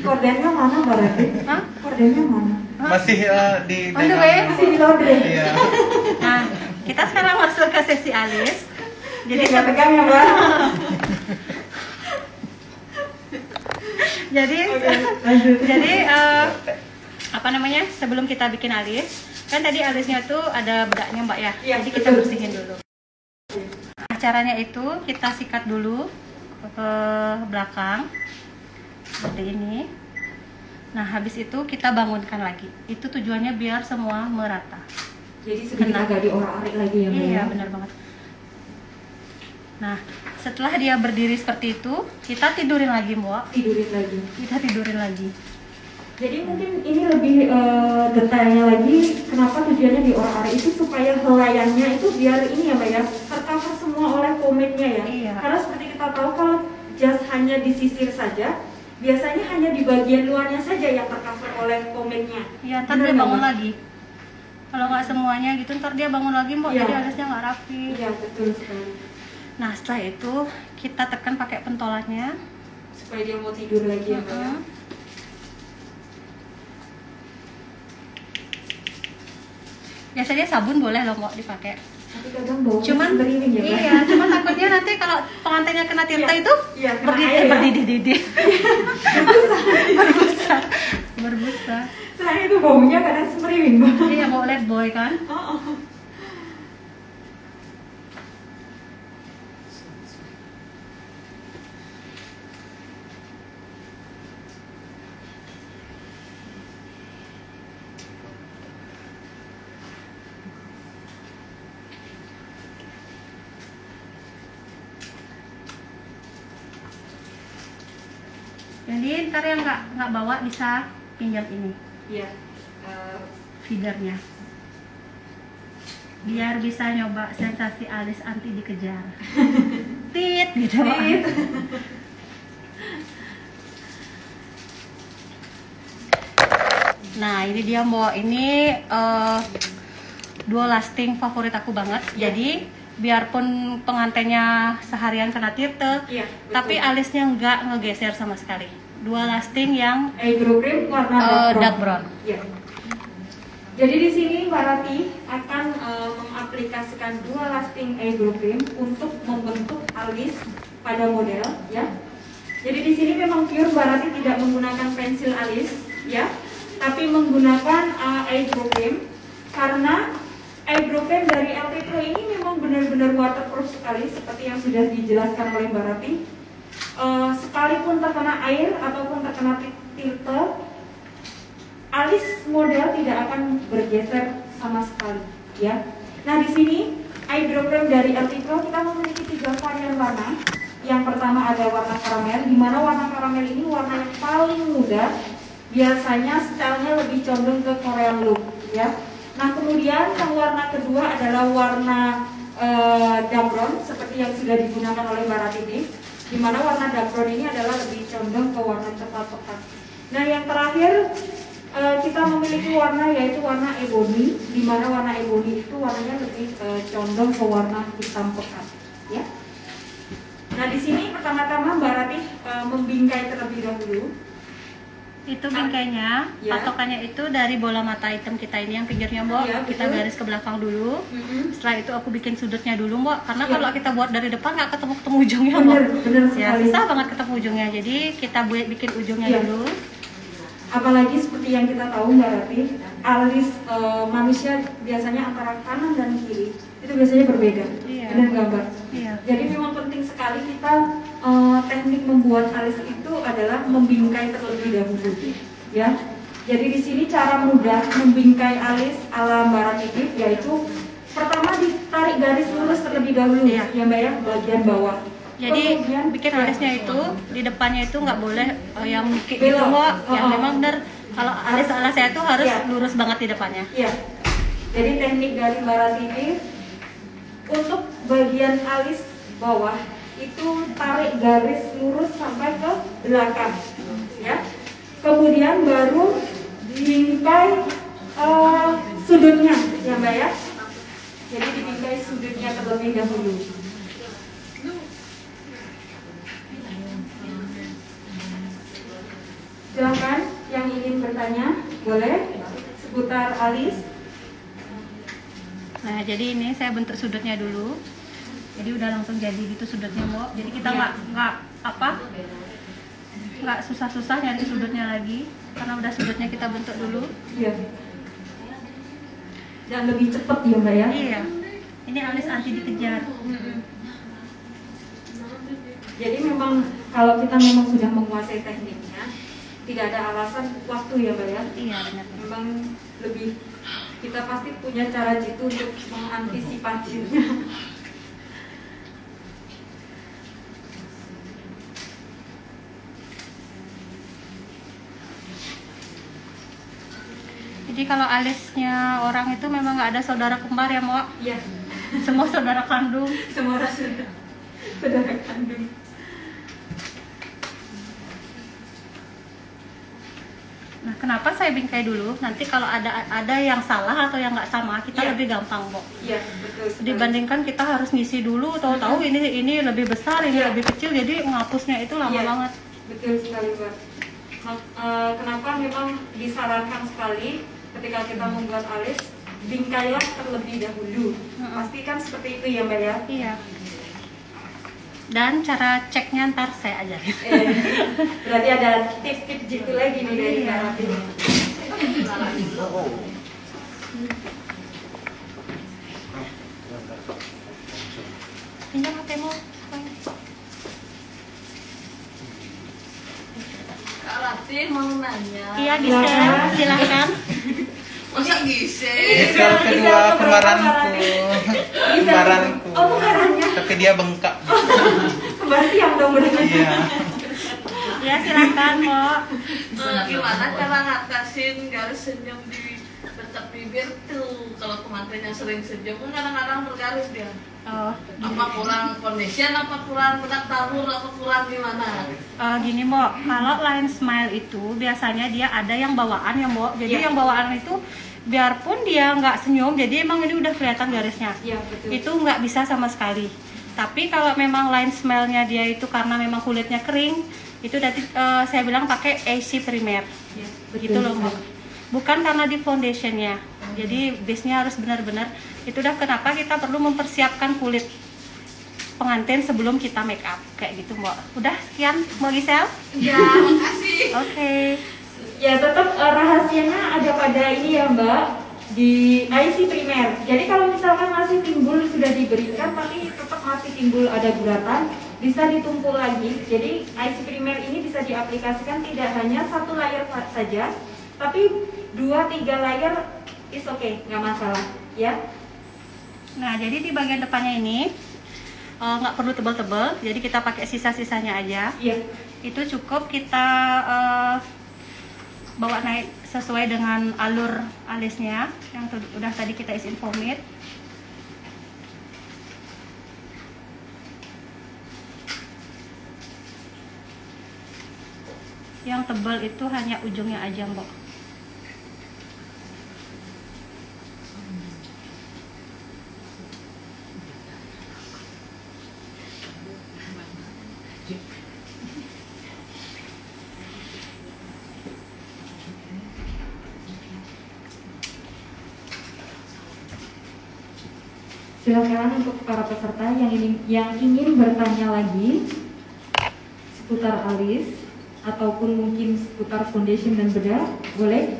Kordennya mana Mbak Rati? Hah? Kordennya mana? Masih di On the way. Masih di laundry. Iya. Nah, kita sekarang masuk ke sesi alis. Jadi Jadi nggak tegang ya Mbak? jadi Lanjut. jadi apa namanya, sebelum kita bikin alis kan tadi alisnya tuh ada bedaknya Mbak ya, Iya, jadi kita betul. bersihin dulu. Nah, caranya itu kita sikat dulu ke belakang seperti ini. Nah habis itu kita bangunkan lagi, itu tujuannya biar semua merata. Jadi sedikit Kena. agak diorak-arik lagi ya Mbak Iya ya? benar banget. Nah setelah dia berdiri seperti itu, kita tidurin lagi Mbak, Tidurin lagi. kita tidurin lagi. Jadi mungkin ini lebih detailnya lagi, kenapa tujuannya diorak-arik itu supaya helaiannya itu biar ini ya Mbak ya, tercover semua oleh pomade-nya ya. Iya. Karena seperti kita tahu kalau jas hanya disisir saja, biasanya hanya di bagian luarnya saja yang tercover oleh pomade-nya. Iya, ntar Benar dia nggak, bangun Mbak? lagi. Kalau nggak semuanya gitu, ntar dia bangun lagi Mbak, Iya. jadi alisnya nggak rapi. Iya betul sekali. Nah setelah itu kita tekan pakai pentolannya. Supaya dia mau tidur lagi ya Mbak ya. Biasanya sabun boleh loh Mbak dipakai. Tapi kadang baunya Cuman beriring ya Mbak. iya, cuma takutnya nanti kalau pengantinnya kena tirta Iya. itu Iya, kena air ya. berdidih-didih. Berbusa. Berbusa. Selain itu baunya kadang semeriwing Mbak. Iya, mau lihat boy kan? Jadi ntar yang nggak bawa bisa pinjam ini Iya. feedernya, biar bisa nyoba sensasi alis anti dikejar. Tit gitu. Tit. Nah ini dia Mbak, ini dual lasting favorit aku banget. Iya. Jadi biarpun pengantinnya seharian kena tirte, Iya, betul. tapi alisnya nggak ngegeser sama sekali. Dual lasting yang Eyebrow cream warna dark brown. Iya. Jadi di sini Mbak Rati akan mengaplikasikan dual lasting eyebrow cream untuk membentuk alis pada model, ya. Jadi di sini memang pure Mbak Rati tidak menggunakan pensil alis, ya, tapi menggunakan eyebrow cream karena eyebrow cream dari LT Pro ini memang benar-benar waterproof sekali, seperti yang sudah dijelaskan oleh Mbak Rati. Sekalipun terkena air ataupun terkena tilte, alis model tidak akan bergeser sama sekali, ya. Nah di sini eyebrow cream dari LT Pro kita memiliki 3 varian warna. Yang pertama ada warna karamel, di mana warna karamel ini warna yang paling muda. Biasanya stylenya lebih condong ke Korean look, ya. Nah kemudian yang warna kedua adalah warna dark brown seperti yang sudah digunakan oleh Mbak Rati ini, di mana warna dark brown ini adalah lebih condong ke warna coklat pekat. Nah yang terakhir kita kita memiliki warna yaitu warna ebony, di mana warna ebony itu warnanya lebih condong ke warna hitam pekat, ya. Nah di sini pertama-tama Mbak Ratih membingkai terlebih dahulu. Itu bingkainya, Ya. patokannya itu dari bola mata hitam kita ini yang pinggirnya, Mbok. Ya, Kita betul. garis ke belakang dulu. Setelah itu aku bikin sudutnya dulu, Mbok. Karena Ya. kalau kita buat dari depan nggak ketemu ujungnya, Mbok. Bener Ya, sekali. susah banget ketemu ujungnya. Jadi kita bikin ujungnya Ya. dulu. Apalagi seperti yang kita tahu Mbak Ratih, alis manusia biasanya antara kanan dan kiri itu biasanya berbeda. Iya. Benar nggak Mbak? Iya. Jadi memang penting sekali kita teknik membuat alis itu adalah membingkai terlebih dahulu, ya. Jadi di sini cara mudah membingkai alis ala Mbak Ratih yaitu pertama ditarik garis lurus terlebih dahulu, Iya. ya Mbak ya, bagian bawah. Jadi Kemudian, bikin alisnya itu di depannya itu nggak boleh yang gitu, Belok. Mbok. Yang Oh. memang benar kalau alis saya itu harus Iya. lurus banget di depannya. Iya. Jadi teknik dari Mbak Ratih untuk bagian alis bawah itu tarik garis lurus sampai ke belakang, ya. Kemudian baru dibingkai sudutnya, ya Mbak ya. Jadi dibingkai sudutnya terlebih dahulu. Silakan yang ingin bertanya, boleh seputar alis. Nah, jadi ini saya bentuk sudutnya dulu. Jadi udah langsung jadi gitu sudutnya, Mbok. Jadi kita nggak susah-susah nyari sudutnya lagi karena udah sudutnya kita bentuk dulu. Iya. Dan lebih cepat ya Mbak ya. Iya. Ini alis anti dikejar. Jadi memang kalau kita memang sudah menguasai tekniknya, tidak ada alasan waktu ya Mbak ya. Iya, benar. Memang lebih kita pasti punya cara jitu untuk mengantisipasinya. Jadi kalau alisnya orang itu memang nggak ada saudara kembar ya, Mbok. Iya. Semua saudara kandung. Semua saudara kandung. Nah, kenapa saya bingkai dulu? Nanti kalau ada yang salah atau yang nggak sama, kita Iya. lebih gampang, Mbok. Iya, betul. sekali. Dibandingkan kita harus ngisi dulu, tahu-tahu ini lebih besar, ini Iya. lebih kecil, jadi menghapusnya itu lama Iya. banget. Betul sekali Mbak. Kenapa memang disarankan sekali ketika kita membuat alis, bingkailah terlebih dahulu. Pastikan seperti itu ya Mbak ya. Iya. Dan cara ceknya ntar saya ajarin. Berarti ada tips-tips gitu lagi nih dari Iya. Mbak Ratih. Pinjam HP-mu. Kak Ratih mau nanya. Iya, di-share, silakan. Masa gisel? Gisel kedua kembaranku. Kembaranku. Oh, kembarannya. Tapi dia bengkak. Kembar siang dong berarti. Iya. Ya, silakan, Mbok. Gimana cara ngatasin garis senyum di dekat bibir tuh? Kalau teman-teman yang sering senyum kan kadang-kadang bergaris dia. Oh, Apa kurang foundation, apa kurang bedak tahun, apa kurang gimana? gini, Mbok. Kalau line smile itu biasanya dia ada yang bawaan ya, Mbok. Jadi Iya. yang bawaan itu biarpun dia nggak senyum, jadi emang ini udah kelihatan garisnya. Iya, betul. Itu nggak bisa sama sekali. Tapi kalau memang line smile-nya dia itu karena memang kulitnya kering, itu berarti saya bilang pakai AC Primer. Iya, Begitu loh, Mbak. Bukan karena di foundationnya. Jadi base-nya harus benar-benar. Itu udah kenapa kita perlu mempersiapkan kulit pengantin sebelum kita make up kayak gitu, Mbak. Udah sekian, Mbak Gisel? Ya, makasih. Oke. Ya tetap rahasianya ada pada ini ya Mbak, di IC primer. Jadi kalau misalkan masih timbul sudah diberikan tapi tetap masih timbul ada guratan, bisa ditumpul lagi. Jadi IC primer ini bisa diaplikasikan tidak hanya satu layer saja, tapi 2-3 layer is okay, nggak masalah ya. Nah, jadi di bagian depannya ini nggak perlu tebal-tebal, jadi kita pakai sisa-sisanya aja. Iya. Itu cukup kita bawa naik sesuai dengan alur alisnya yang udah tadi kita isin pomade. Yang tebal itu hanya ujungnya aja, Mbok. Silakan untuk para peserta yang ingin bertanya lagi seputar alis ataupun mungkin seputar foundation dan bedah, boleh?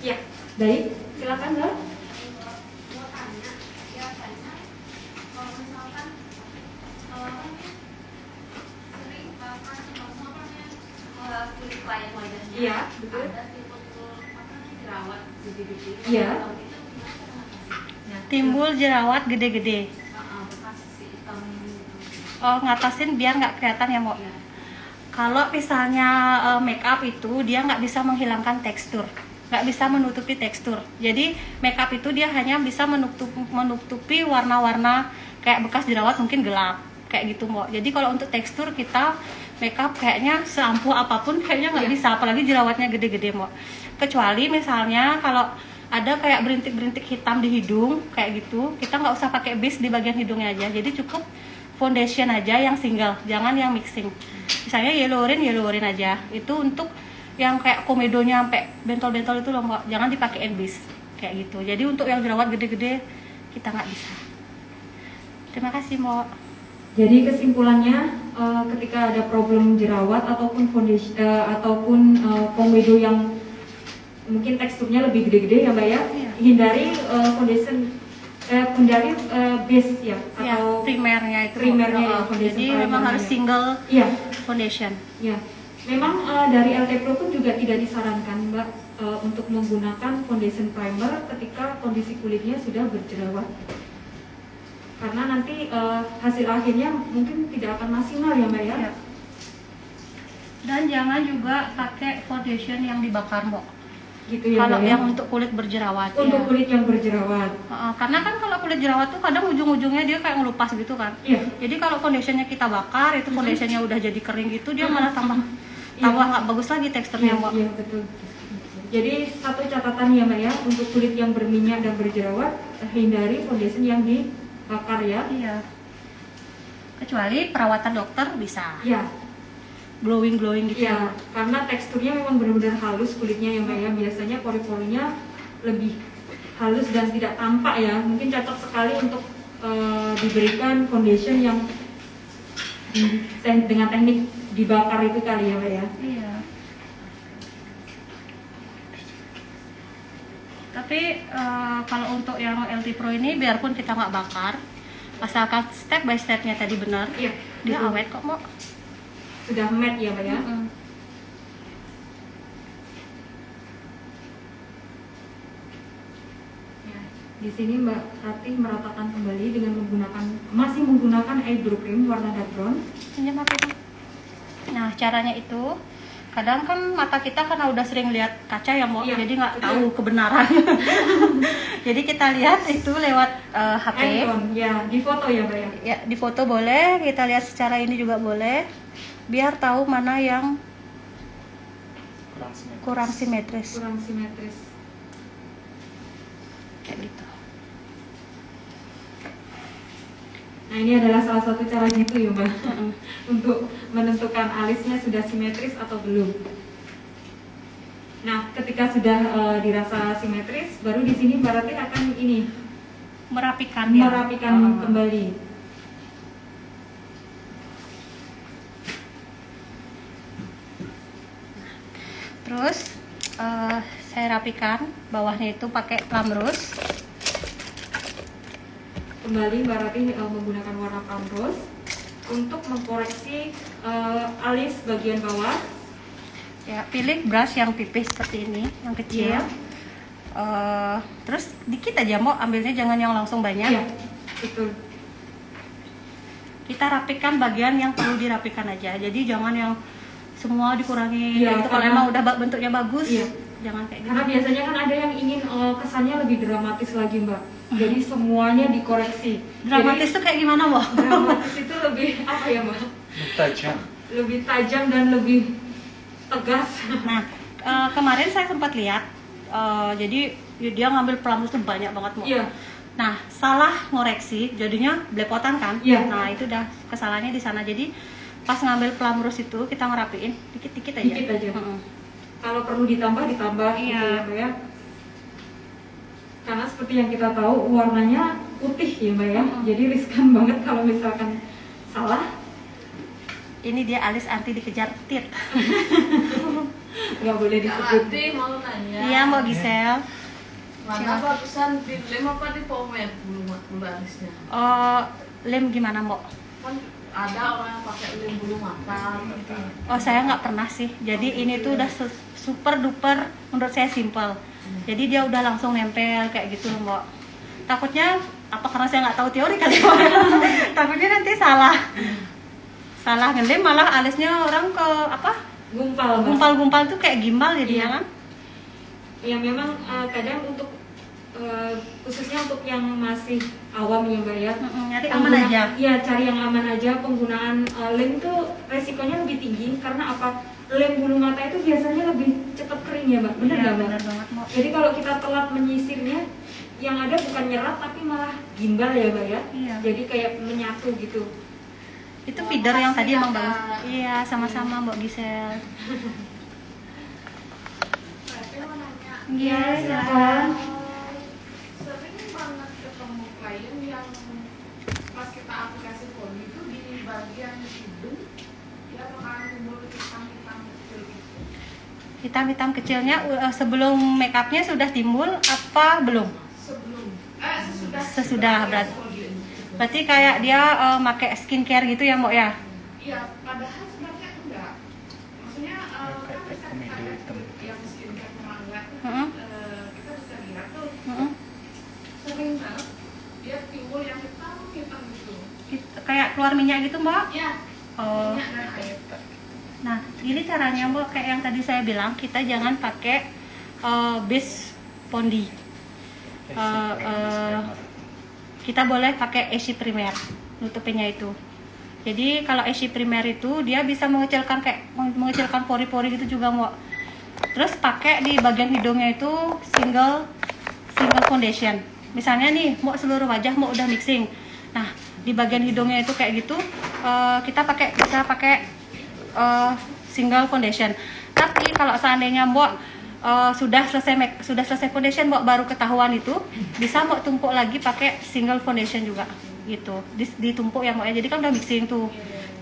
Ya, baik. Silakan, Mbak. Iya, betul. Iya. Timbul jerawat gede-gede. Oh, ngatasin biar nggak kelihatan ya, Mbak. Kalau misalnya make up itu dia nggak bisa menghilangkan tekstur, nggak bisa menutupi tekstur. Jadi make up itu dia hanya bisa menutupi warna-warna kayak bekas jerawat mungkin gelap kayak gitu, Mbak. Jadi kalau untuk tekstur kita make up kayaknya seampuh apapun kayaknya nggak bisa, apalagi jerawatnya gede-gede, Mbak. Kecuali misalnya kalau ada kayak berintik-berintik hitam di hidung kayak gitu, kita nggak usah pakai base di bagian hidungnya aja, jadi cukup foundation aja yang single, jangan yang mixing. Misalnya yellow-rin aja, itu untuk yang kayak komedonya sampai bentol-bentol itu loh, Mbak, jangan dipakein base kayak gitu. Jadi untuk yang jerawat gede-gede kita nggak bisa. Terima kasih, Mbak. Jadi kesimpulannya ketika ada problem jerawat ataupun foundation ataupun komedo yang mungkin teksturnya lebih gede-gede ya, Mbak ya, Iya. hindari foundation, hindari base ya, atau primernya itu. primernya ya, foundation Jadi memang harus single Iya, foundation. ya. Memang dari LT Pro pun juga tidak disarankan, Mbak, untuk menggunakan foundation primer ketika kondisi kulitnya sudah berjerawat, karena nanti hasil akhirnya mungkin tidak akan maksimal ya, Mbak ya. Iya. Dan jangan juga pakai foundation yang dibakar, Mbak. Gitu ya, Kalau Mbak ya? yang untuk kulit berjerawat. Untuk ya. kulit yang berjerawat. Karena kan kalau kulit jerawat tuh kadang ujung-ujungnya dia kayak ngelupas gitu kan. Iya. Jadi kalau foundationnya kita bakar, itu foundationnya udah jadi kering gitu, dia malah tambah Iya. nggak bagus lagi teksturnya, Mbak. Iya, betul. Jadi satu catatan ya, Mbak ya, untuk kulit yang berminyak dan berjerawat, hindari foundation yang dibakar ya. Iya. Kecuali perawatan dokter bisa. Iya. Glowing gitu. Iya, karena teksturnya memang benar-benar halus kulitnya ya, Mbak ya. Biasanya pori-porinya lebih halus dan tidak tampak ya. Mungkin cocok sekali untuk diberikan foundation yang dengan teknik dibakar itu kali ya, Mbak ya. Iya. Tapi kalau untuk yang LT Pro ini biarpun kita nggak bakar, asalkan step by stepnya tadi benar, Iya, dia betul. awet kok, Mbak. Sudah matte ya, Mbak ya. Ya, di sini Mbak Ratih meratakan kembali dengan masih menggunakan eyebrow cream warna dark brown. Pinjam HP dong. Nah, caranya itu kadang kan mata kita karena udah sering lihat kaca ya, Mbak, Iya, jadi nggak betul. tahu kebenaran. Jadi kita lihat itu lewat HP. Handphone, ya, di foto ya, Mbak ya. Ya, di foto boleh, kita lihat secara ini juga boleh. Biar tahu mana yang kurang simetris. Kurang simetris. Kayak gitu. Nah, ini adalah salah satu cara gitu ya, Mbak. Untuk menentukan alisnya sudah simetris atau belum. Nah, ketika sudah dirasa simetris, baru di sini Mbak Ratih akan ini Merapikan ya. merapikan kembali. Terus saya rapikan bawahnya itu pakai plum rose. Kembali Mbak Ratih menggunakan warna plum rose untuk mengkoreksi alis bagian bawah. Ya, pilih brush yang pipih seperti ini, yang kecil. Iya. Terus dikit aja, Mbak, ambilnya jangan yang langsung banyak. Iya, betul. Kita rapikan bagian yang perlu dirapikan aja. Jadi jangan yang semua dikurangi. Iya, Gitu. Kalau karena- emang udah bentuknya bagus, Iya. jangan kayak gitu. Karena biasanya kan ada yang ingin kesannya lebih dramatis lagi, Mbak. Jadi semuanya dikoreksi. Dramatis tuh kayak gimana, Mbak? Jadi, dramatis itu lebih apa ya, Mbak? Tajam. Lebih tajam dan lebih tegas. Nah, kemarin saya sempat lihat, jadi dia ngambil plum rose tuh banyak banget, Mbak. Iya. Nah, salah ngoreksi, jadinya belepotan kan? Iya. Nah, itu udah kesalahannya di sana. Jadi pas ngambil plum rose itu kita ngerapiin dikit-dikit aja. Dikit aja. Kalau perlu ditambah Iya. gitu ya, Mbak ya. Karena seperti yang kita tahu warnanya putih ya Mbak ya. Jadi riskan banget kalau misalkan salah. Ini dia alis anti dikejar tit. Nggak boleh disebut. Nanti mau nanya. Iya Mbak Gisel. Mana bagusan di lem apa di pomade bulu alisnya? Oh, lem gimana Mbak? Kan ada orang yang pakai lem bulu mata gitu. Oh saya nggak pernah sih. Jadi ini tuh udah super duper menurut saya simple. Jadi dia udah langsung nempel kayak gitu loh Mbak. Takutnya apa karena saya nggak tahu teori kali Mbak? Takutnya nanti salah ngelem malah alisnya orang ke apa? Gumpal. Mbak. Gumpal-gumpal tuh kayak gimbal jadinya Iya. kan? Ya memang kadang untuk khususnya untuk yang masih awam ya Mbak ya. Nyari aman aja. Iya, cari yang aman aja. Penggunaan lem tuh resikonya lebih tinggi karena apa? Lem bulu mata itu biasanya lebih cepat kering ya Mbak. Bener Iya, nggak Mbak? bener banget Mbak. Jadi kalau kita telat menyisirnya, yang ada bukan nyerap tapi malah gimbal ya Mbak ya. Iya. Jadi kayak menyatu gitu. Itu feeder yang tadi emang Kak. bagus. Iya, sama-sama Mbak Gisel. Berarti mau nanya. Iya, silakan. Sering banget ketemu klien yang pas kita aplikasi poni itu di bagian hidung dia bakalan timbul hitam-hitam kecil gitu. Hitam-hitam kecilnya sebelum make upnya sudah timbul apa belum? Sesudah berarti kayak dia pakai skincare gitu ya Mbak ya? Iya, padahal sebenarnya enggak. Maksudnya kan bisa kita lihat yang skincare pemanggat, kita bisa lihat tuh sering banget dia timbul yang hitam gitu. Kayak keluar minyak gitu Mbak? Iya. Oh. Minyak dan air. Nah, ini caranya Mbak kayak yang tadi saya bilang, kita jangan pakai base Pondi. Kita boleh pakai Esi Primer nutupinnya itu. Jadi kalau Esi Primer itu dia bisa mengecilkan pori-pori gitu juga Mbak. Terus pakai di bagian hidungnya itu single foundation. Misalnya nih mau seluruh wajah mau udah mixing. Nah, di bagian hidungnya itu kayak gitu kita bisa pakai single foundation. Tapi kalau seandainya Mbak sudah selesai foundation Mbak baru ketahuan itu, bisa Mbak tumpuk lagi pakai single foundation juga gitu. Ditumpuk ya Mbak ya. Jadi kan udah mixing tuh.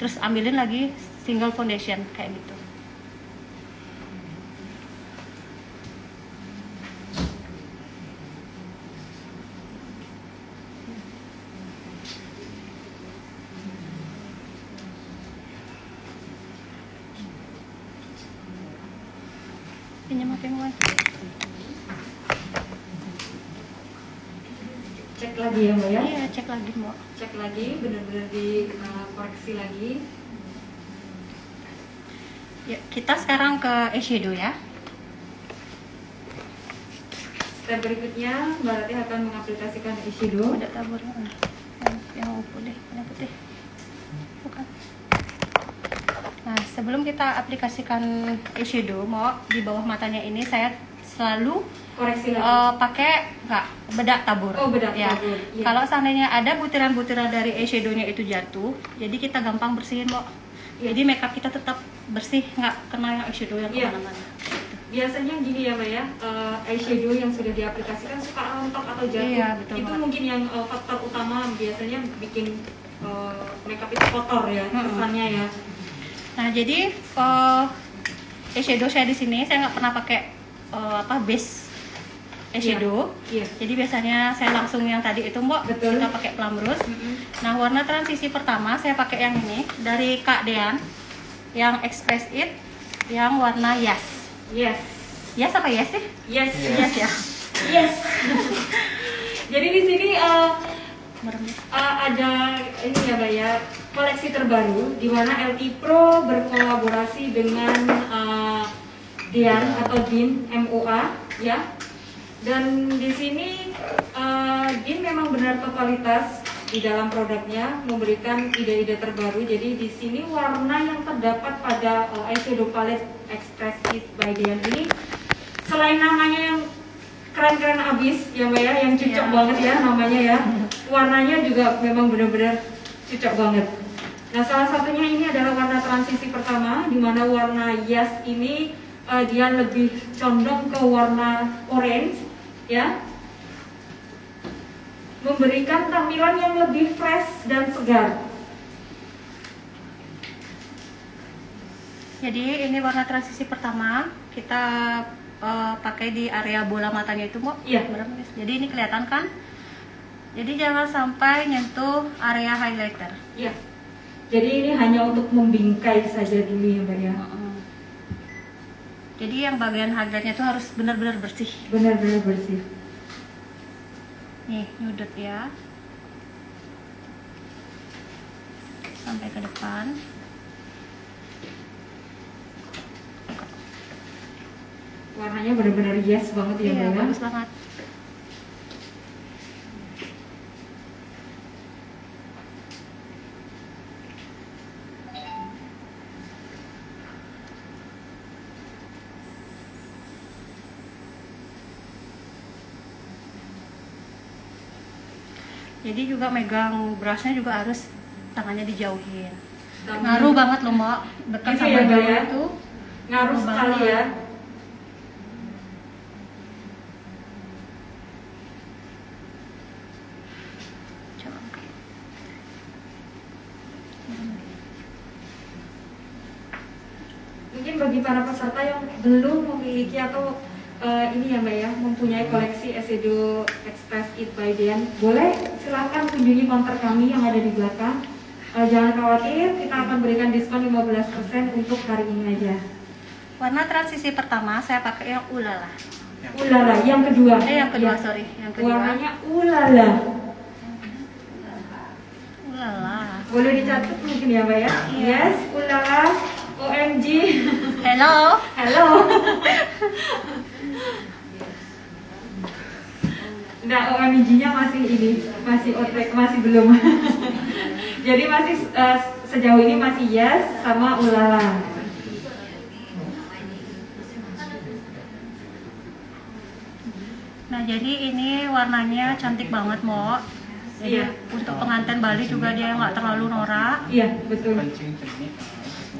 Terus ambilin lagi single foundation kayak gitu. Pinjam HP Mbak. Cek lagi ya Mbak ya. Iya, cek lagi Mbak. Cek lagi, benar-benar dikoreksi lagi. Ya, kita sekarang ke eyeshadow ya. Step berikutnya Mbak Ratih akan mengaplikasikan eyeshadow. Ada taburnya. Yang putih, yang putih. Bukan. Nah, sebelum kita aplikasikan eyeshadow, mau di bawah matanya ini saya selalu Koreksi lagi. pakai bedak tabur. Oh, bedak ya. tabur. Iya. Kalau seandainya ada butiran-butiran dari eyeshadownya itu jatuh, jadi kita gampang bersihin, Mbak. Iya. Jadi makeup kita tetap bersih, nggak kena yang eyeshadow yang Iya. kemana-mana. Biasanya gini ya Mbak ya, eyeshadow yang sudah diaplikasikan suka rontok atau jatuh. Iya, betul Itu banget. mungkin yang faktor utama biasanya bikin makeup itu kotor ya, kesannya ya. Nah, jadi eyeshadow saya di sini saya nggak pernah pakai base eyeshadow. Iya. Jadi biasanya saya langsung yang tadi itu Mbak, Betul. kita pakai plum rose. Nah, warna transisi pertama saya pakai yang ini dari Kak Dean, yang Express It, yang warna Yes. Yes. Yes apa yes sih? Yes. Yes ya. Yes. Jadi di sini Merem. ada ini ya Mbak ya, koleksi terbaru di mana LT Pro berkolaborasi dengan Dian atau Din MUA ya. Dan di sini Din memang benar kualitas di dalam produknya, memberikan ide-ide terbaru. Jadi di sini warna yang terdapat pada eyeshadow palette Express It by Dian ini, selain namanya yang keren-keren abis ya Mbak ya, yang cocok Ya. banget ya namanya ya, warnanya juga memang benar-benar cocok banget. Nah, salah satunya ini adalah warna transisi pertama, di mana warna Yes ini dia lebih condong ke warna orange ya. memberikan tampilan yang lebih fresh dan segar. Jadi ini warna transisi pertama kita pakai di area bola matanya itu, Mbak. Iya. Jadi ini kelihatan kan? Jadi jangan sampai nyentuh area highlighter. Iya. Jadi ini hanya untuk membingkai saja dulu ya Mbak ya. Jadi yang bagian highlightnya itu harus benar-benar bersih. Benar-benar bersih. Nih, nyudut ya. Sampai ke depan. Warnanya benar-benar yes banget ya Mbak Iya, ya. bagus banget. Jadi juga megang brushnya juga harus tangannya dijauhin. Ngaruh banget loh Mbak, dekat Itu sama ya, Mbak, jauh ya? itu Ngaruh sekali banget. ya. Coba. Mungkin bagi para peserta yang belum memiliki atau ini ya Mbak ya, mempunyai koleksi Eyeshadow Express It by Dian, boleh silahkan kunjungi counter kami yang ada di belakang. Jangan khawatir, kita akan berikan diskon 15% untuk hari ini aja. Warna transisi pertama saya pakai yang ulala. Ulala, yang kedua. Yang kedua, Ya. sorry, yang kedua. Warnanya ulala. Ulala. Boleh dicatat mungkin ya Mbak ya? Yes, ulala, OMG. Hello. Halo. Nah, OMG-nya masih ini, masih outtake, masih belum. Jadi masih sejauh ini masih yes sama ulala. Nah, jadi ini warnanya cantik banget, Mo. Jadi Iya. untuk pengantin Bali juga dia nggak terlalu norak. Iya, betul.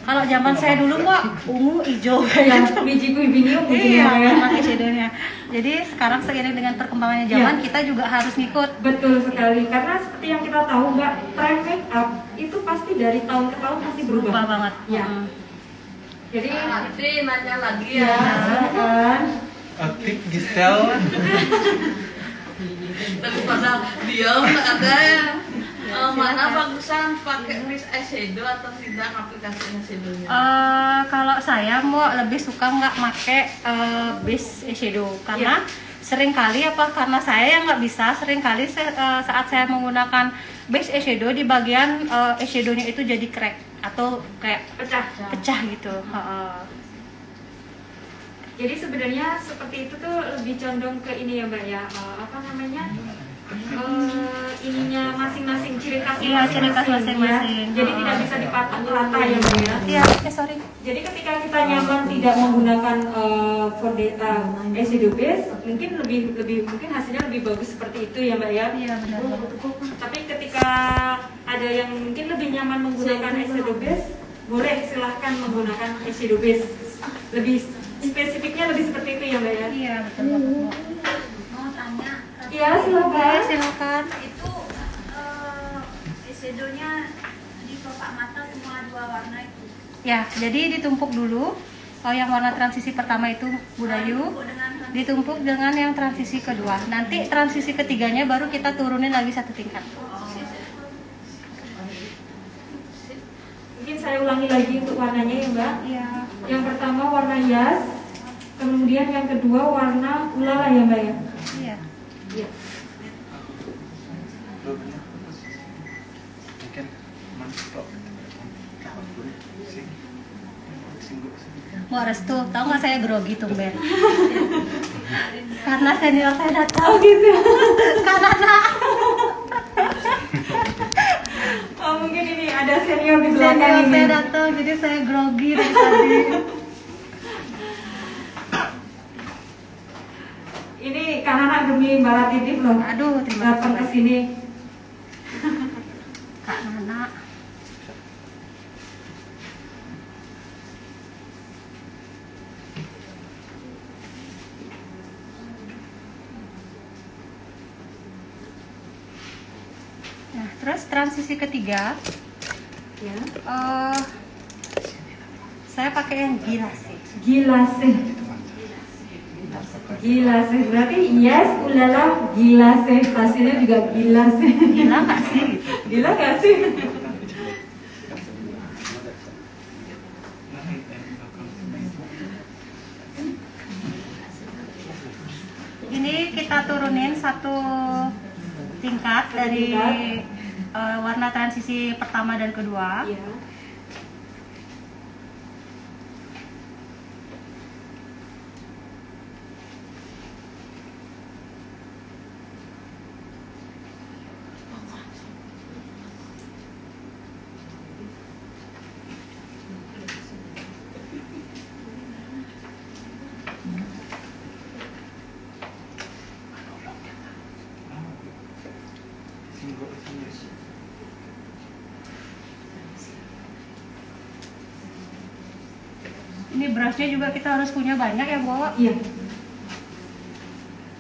Kalau zaman saya dulu, Mo, ungu, hijau Ya, kayak gitu. biji kuibinium mungkin Iya, ya. warna eyeshadownya. Jadi sekarang seiring dengan perkembangannya zaman, Iya. kita juga harus ngikut. Betul sekali, karena seperti yang kita tahu Mbak, tren make up itu pasti dari tahun ke tahun pasti berubah. Berubah banget. Ya. Jadi Nanti nanya lagi ya, ya. silakan. Tip Gisel. Daripada diam ada yang mana bagusan pakai mix eyeshadow atau tidak aplikasi eyeshadownya? Kalau saya mau lebih suka nggak make base eyeshadow karena sering kali karena saya yang nggak bisa, sering kali saat saya menggunakan base eyeshadow di bagian eyeshadownya itu jadi crack atau kayak pecah gitu. Jadi sebenarnya seperti itu tuh lebih condong ke ini ya Mbak ya, apa namanya, ininya masing-masing, ciri khas Iya, ciri khas masing-masing. ya. Jadi tidak bisa dipatok rata ya Mbak ya. Iya, sorry. Jadi ketika kita nyaman tidak menggunakan eyeshadow base, mungkin lebih mungkin hasilnya lebih bagus seperti itu ya Mbak ya. Iya, benar. Tapi ketika ada yang mungkin lebih nyaman menggunakan eyeshadow base, boleh silahkan menggunakan eyeshadow base. Lebih spesifiknya lebih seperti itu ya Mbak ya. Iya, betul banget. Mau tanya, Iya silakan. Silakan. itu eyeshadownya di kelopak mata semua dua warna itu. Ya, jadi ditumpuk dulu. Yang warna transisi pertama itu Budayu, ditumpuk dengan yang transisi kedua. Nanti transisi ketiganya baru kita turunin lagi satu tingkat. Mungkin saya ulangi lagi untuk warnanya ya Mbak. Iya. Yang pertama warna yas, kemudian yang kedua warna ulala ya Mbak ya. Iya. Iya. Mungkin mantap. Wah, Restu, tahu nggak saya grogi tuh, Ben? Karena senior saya datang. Oh gitu. Karena Mungkin ini ada senior di senior belakang ini. saya datang, jadi saya grogi dari tadi. Ini Kak Nana demi Mbak Latifah loh. Aduh, terima Datang ke kasih. sini. Kak Nana. Terus transisi ketiga, Ya. saya pakai yang gila sih. Gila sih. Gila sih. Berarti yes, ulala, gila sih. Hasilnya juga gila sih. Gila nggak sih? Gila nggak sih? Ini kita turunin satu tingkat dari warna transisi pertama dan kedua. Iya. Ini brushnya juga kita harus punya banyak ya, Bu. Iya.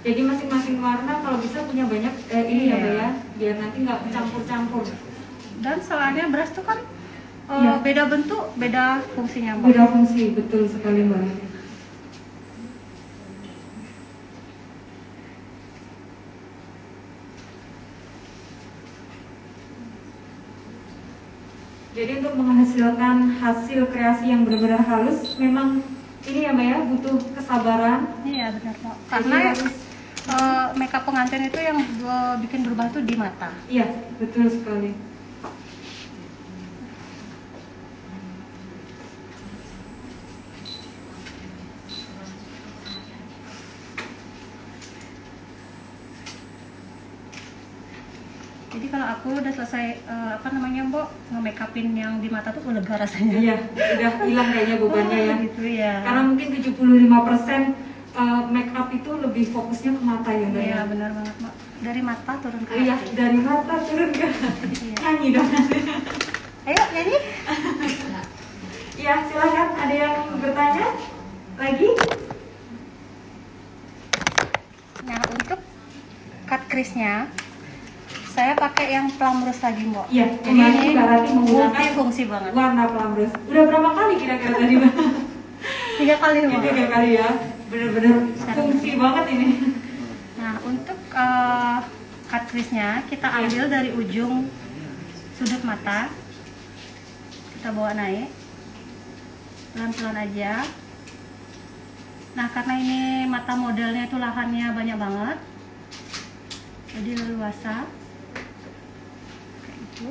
Jadi masing-masing warna kalau bisa punya banyak ini ya, Iya. Mbak ya, biar nanti nggak campur-campur. Dan soalnya brush tuh kan Iya. beda bentuk, beda fungsinya, Mbak. Beda fungsi, betul sekali Mbak. Jadi untuk menghasilkan hasil kreasi yang benar-benar halus, memang ini ya Mbak ya, butuh kesabaran. Iya, benar, Mbak. Jadi Karena harus- makeup pengantin itu yang bikin berubah tuh di mata. Iya, betul sekali. Jadi kalau aku udah selesai Mbok, nge-makeupin yang di mata tuh lega rasanya. Iya, udah hilang kayaknya bebannya ya. Gitu ya. Karena mungkin 75% make up itu lebih fokusnya ke mata ya Mbak Iya, ya. benar banget, Mbak. Dari mata turun ke Iya, hati. dari mata turun ke hati. Iya. Nyanyi dong. Ayo, nyanyi. Iya, silakan. Ada yang bertanya lagi? Nah, untuk cut crease-nya saya pakai yang plum rose lagi, Mbak. Iya, jadi ini Mbak Rati menggunakan multifungsi banget. warna plum rose. Udah berapa kali kira-kira tadi Mbak? 3 kali, Mbak. 3 kali ya. Bener-bener fungsi banget ini. Nah, untuk cut crease-nya kita ambil dari ujung sudut mata. Kita bawa naik. Pelan-pelan aja. Nah, karena ini mata modelnya itu lahannya banyak banget. Jadi leluasa. Kayak gitu.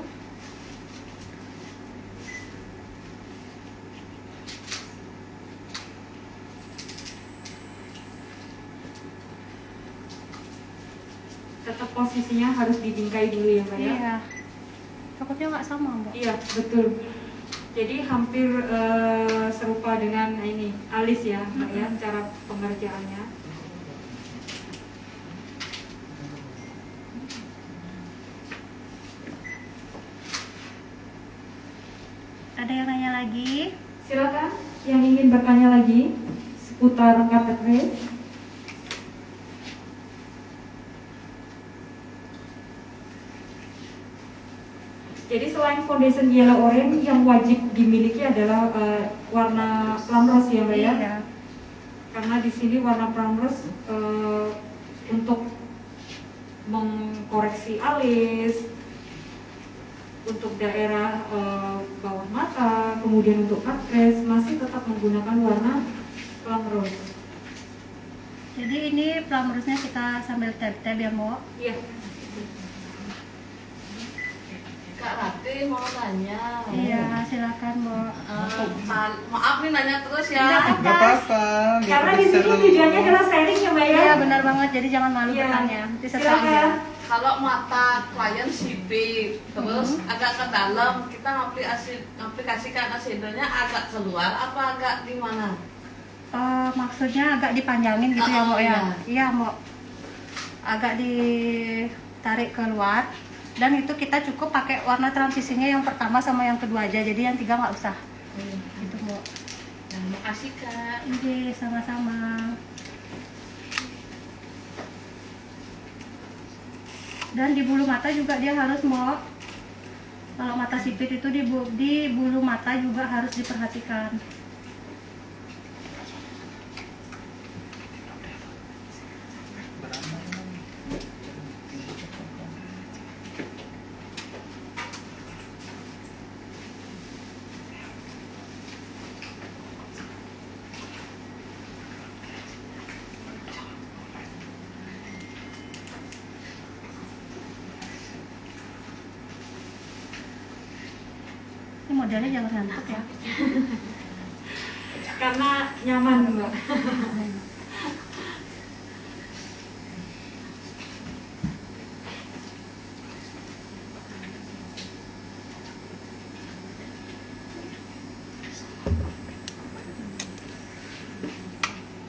Tetap posisinya harus dibingkai dulu ya Mbak ya. Iya. Takutnya nggak sama, Mbak. Iya, betul. Jadi hampir serupa dengan ini alis ya, Mbak ya, cara pengerjaannya. Ada yang nanya lagi? Silakan yang ingin bertanya lagi seputar cut crease. Jadi selain foundation yellow orange yang wajib dimiliki adalah warna plum rose ya Mbak ya. Iya. Karena di sini warna plum rose untuk mengkoreksi alis, untuk daerah bawah mata, kemudian untuk cut crease masih tetap menggunakan warna plum rose. Jadi ini plum rose-nya kita sambil tab-tab ya, Mbak. Iya. Kak Rati mau nanya. Iya, silakan, Mbak. Maaf nih nanya terus ya. Nggak Nggak apa-apa. biar Karena di lebih sini seru. tujuannya adalah sharing ya Mbak ya. Iya, benar banget. Jadi jangan malu Iya. bertanya. Bisa Silakan. saja. Kalau mata klien sipit, terus agak ke dalam, kita aplikasikan eyeshadow-nya agak keluar apa agak gimana? Maksudnya agak dipanjangin gitu ya, Mbak ya? Iya. Iya, Mbak. Agak ditarik keluar. Dan itu kita cukup pakai warna transisinya yang pertama sama yang kedua aja. Jadi yang tiga nggak usah. Gitu, Mbak. Nah, makasih Kak. Iya, sama-sama. Dan di bulu mata juga dia harus mau Kalau mata sipit itu di bulu mata juga harus diperhatikan. Ini modelnya jangan ngantuk ya. Karena nyaman, Mbak.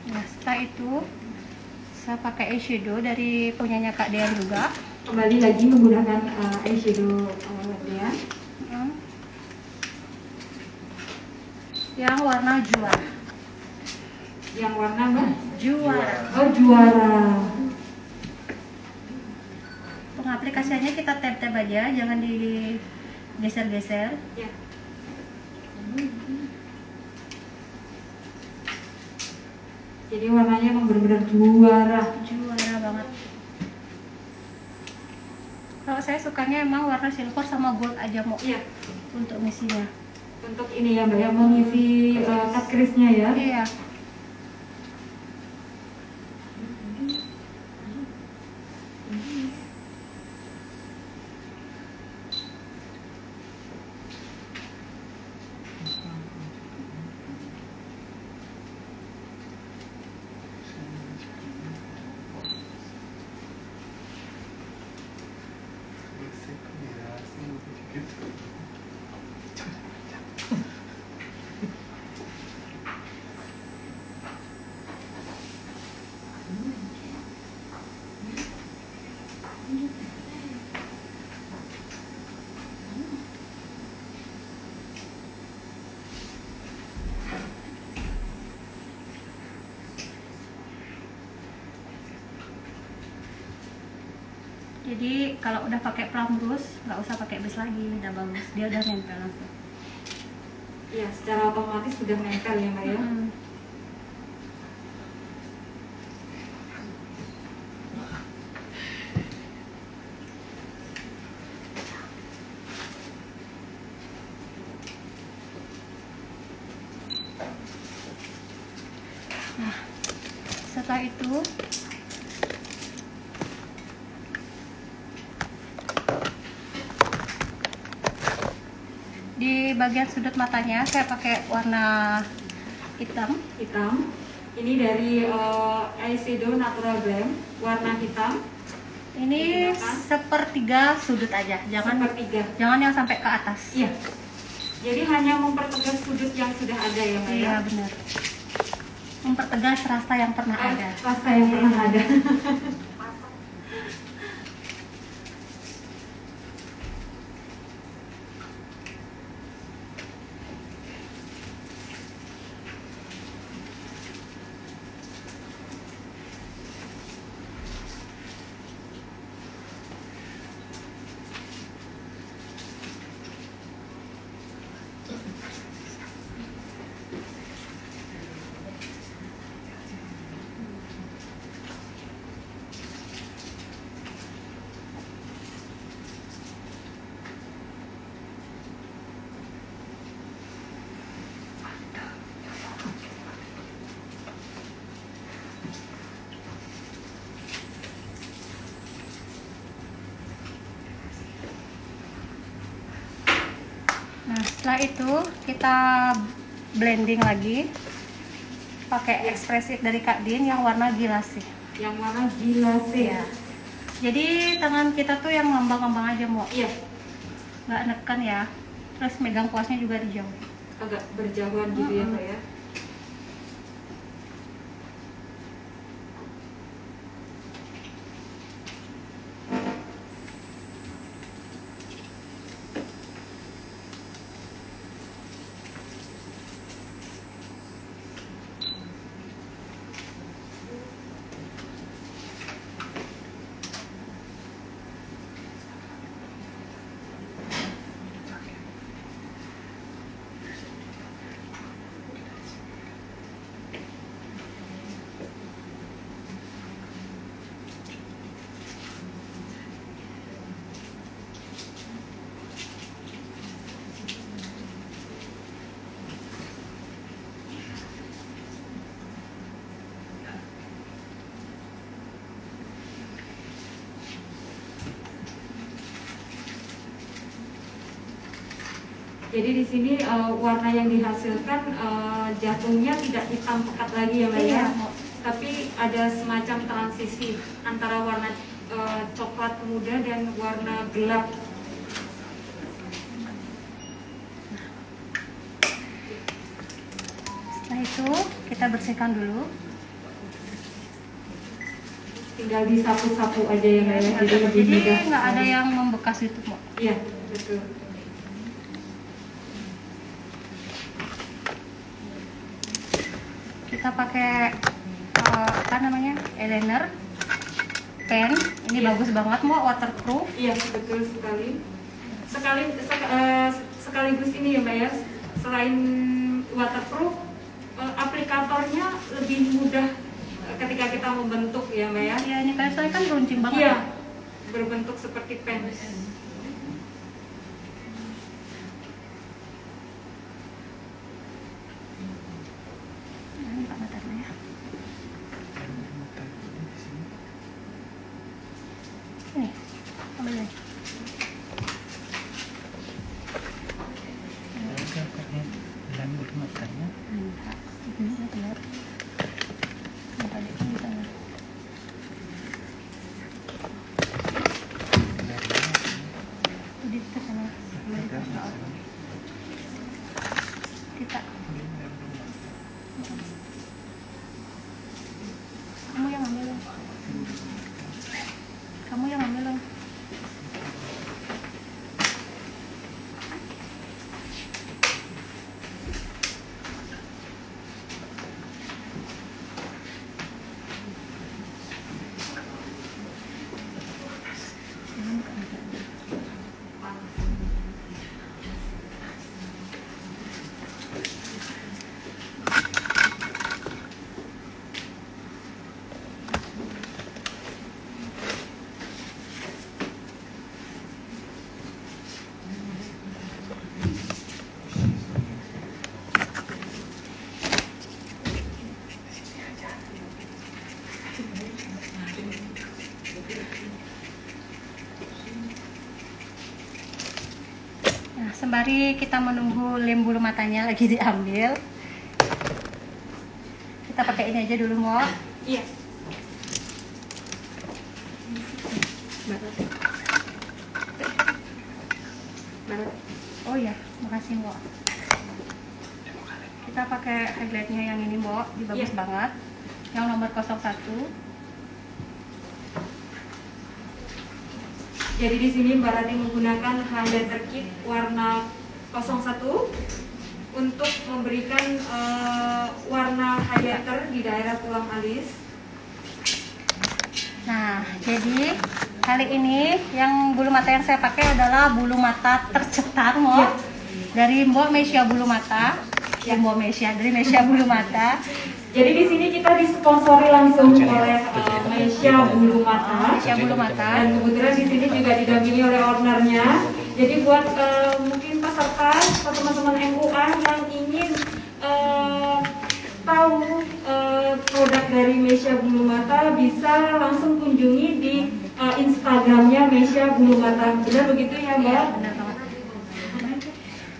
Nah, setelah itu saya pakai eyeshadow dari punyanya Kak Dean juga. Kembali lagi menggunakan eyeshadow Dean. Yang warna juara. Yang warna Mbak? Juara. Oh, juara. Pengaplikasiannya kita tap-tap aja, jangan digeser-geser. Ya. Jadi warnanya emang benar-benar juara. Juara banget. Kalau saya sukanya emang warna silver sama gold aja mau. Iya. Untuk misinya. Untuk ini ya Mbak ya, mengisi cut crease-nya ya. Iya. Jadi kalau udah pakai plum brush nggak usah pakai brush lagi, udah bagus, dia udah nempel langsung. Iya, secara otomatis sudah nempel ya Mbak ya. Nah, setelah itu di bagian sudut matanya saya pakai warna hitam. Ini dari eyeshadow Natural Glam warna hitam. Ini sepertiga sudut aja, jangan yang sampai ke atas. Iya. Jadi hanya mempertegas sudut yang sudah ada ya Mbak. Iya benar. Mempertegas rasa yang pernah ada. Rasa yang pernah ada. Nah, setelah itu kita blending lagi pakai ekspresif dari Kak Din yang warna gilasi. Yang warna gilasi ya. Jadi tangan kita tuh yang ngambang-ngambang aja mau. Iya. Nggak neken ya. Terus megang kuasnya juga dijauh. Agak berjauhan gitu ya Mbak ya. Jadi di sini warna yang dihasilkan jatuhnya tidak hitam pekat lagi ya Mbak ya, tapi ada semacam transisi antara warna coklat muda dan warna gelap. Setelah itu kita bersihkan dulu. Tinggal disapu-sapu aja ya Mbak ya, jadi lebih Jadi mudah. nggak ada yang membekas itu, Mbak. Iya, betul. Kita pakai apa namanya, eyeliner, pen. Ini bagus banget, Mbak, waterproof. Iya, betul sekali. Sekaligus ini ya Mbak ya, selain waterproof, aplikatornya lebih mudah ketika kita membentuk ya Mbak ya. Ya, ini kayak saya kan runcing banget. Iya, berbentuk seperti pen. Ini Pak Matanya ya. Ini, ambil ini. Lem bulu matanya. Ini telur. Ini tadi kan di tengah. Di tengah. Kita. Kamu yang ambil dong. Kamu yang ambil dong. Nah, sembari kita menunggu lem bulu matanya lagi diambil, kita pakai ini aja dulu, Mbak. Iya. Oh ya, makasih, Mbak. Kita pakai highlightnya yang ini, Mbak. Ini bagus Iya. banget. Yang nomor 01. Jadi di sini Mbak Rati menggunakan highlighter kit warna 01 untuk memberikan warna highlighter di daerah tulang alis. Nah, jadi kali ini yang bulu mata yang saya pakai adalah bulu mata tercetar, Mbak. Iya. Dari Mbak Mesia Bulu Mata. Ya, Mbak Mesia, dari Mesia Bulu Mata. Jadi di sini kita disponsori langsung oleh Mesia Bulu Mata. Mesia Bulu Mata. Dan kebetulan di sini juga didampingi oleh ownernya. Jadi buat mungkin peserta atau teman-teman MUA yang ingin tahu produk dari Mesia Bulu Mata, bisa langsung kunjungi di Instagramnya Mesia Bulu Mata. Benar begitu ya Mbak? Iya, benar banget.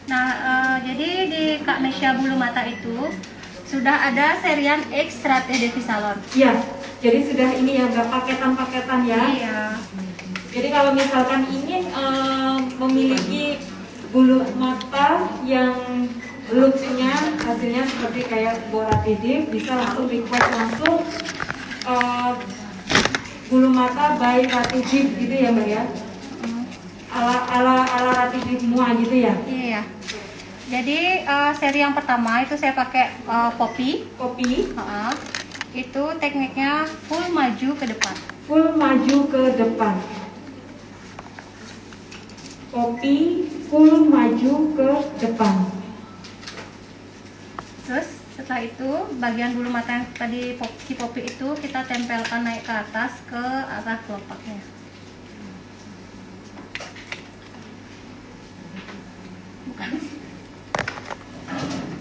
Nah, jadi di Kak Mesia Bulu Mata itu sudah ada serian Extra Edition Salon. Iya. Jadi sudah ini ya Mbak, paketan-paketan ya. Iya. Jadi kalau misalkan ingin memiliki bulu mata yang looknya hasilnya seperti kayak Bora Tidif, bisa langsung request langsung bulu mata by Ratidif gitu ya Mbak ya. Ala Ratidif Mua gitu ya. Iya. Jadi seri yang pertama itu saya pakai poppy. Kopi Itu tekniknya full maju ke depan. full maju ke depan. Kopi full maju ke depan. Terus setelah itu bagian bulu mata yang tadi si poppy itu kita tempelkan naik ke atas ke arah kelopaknya.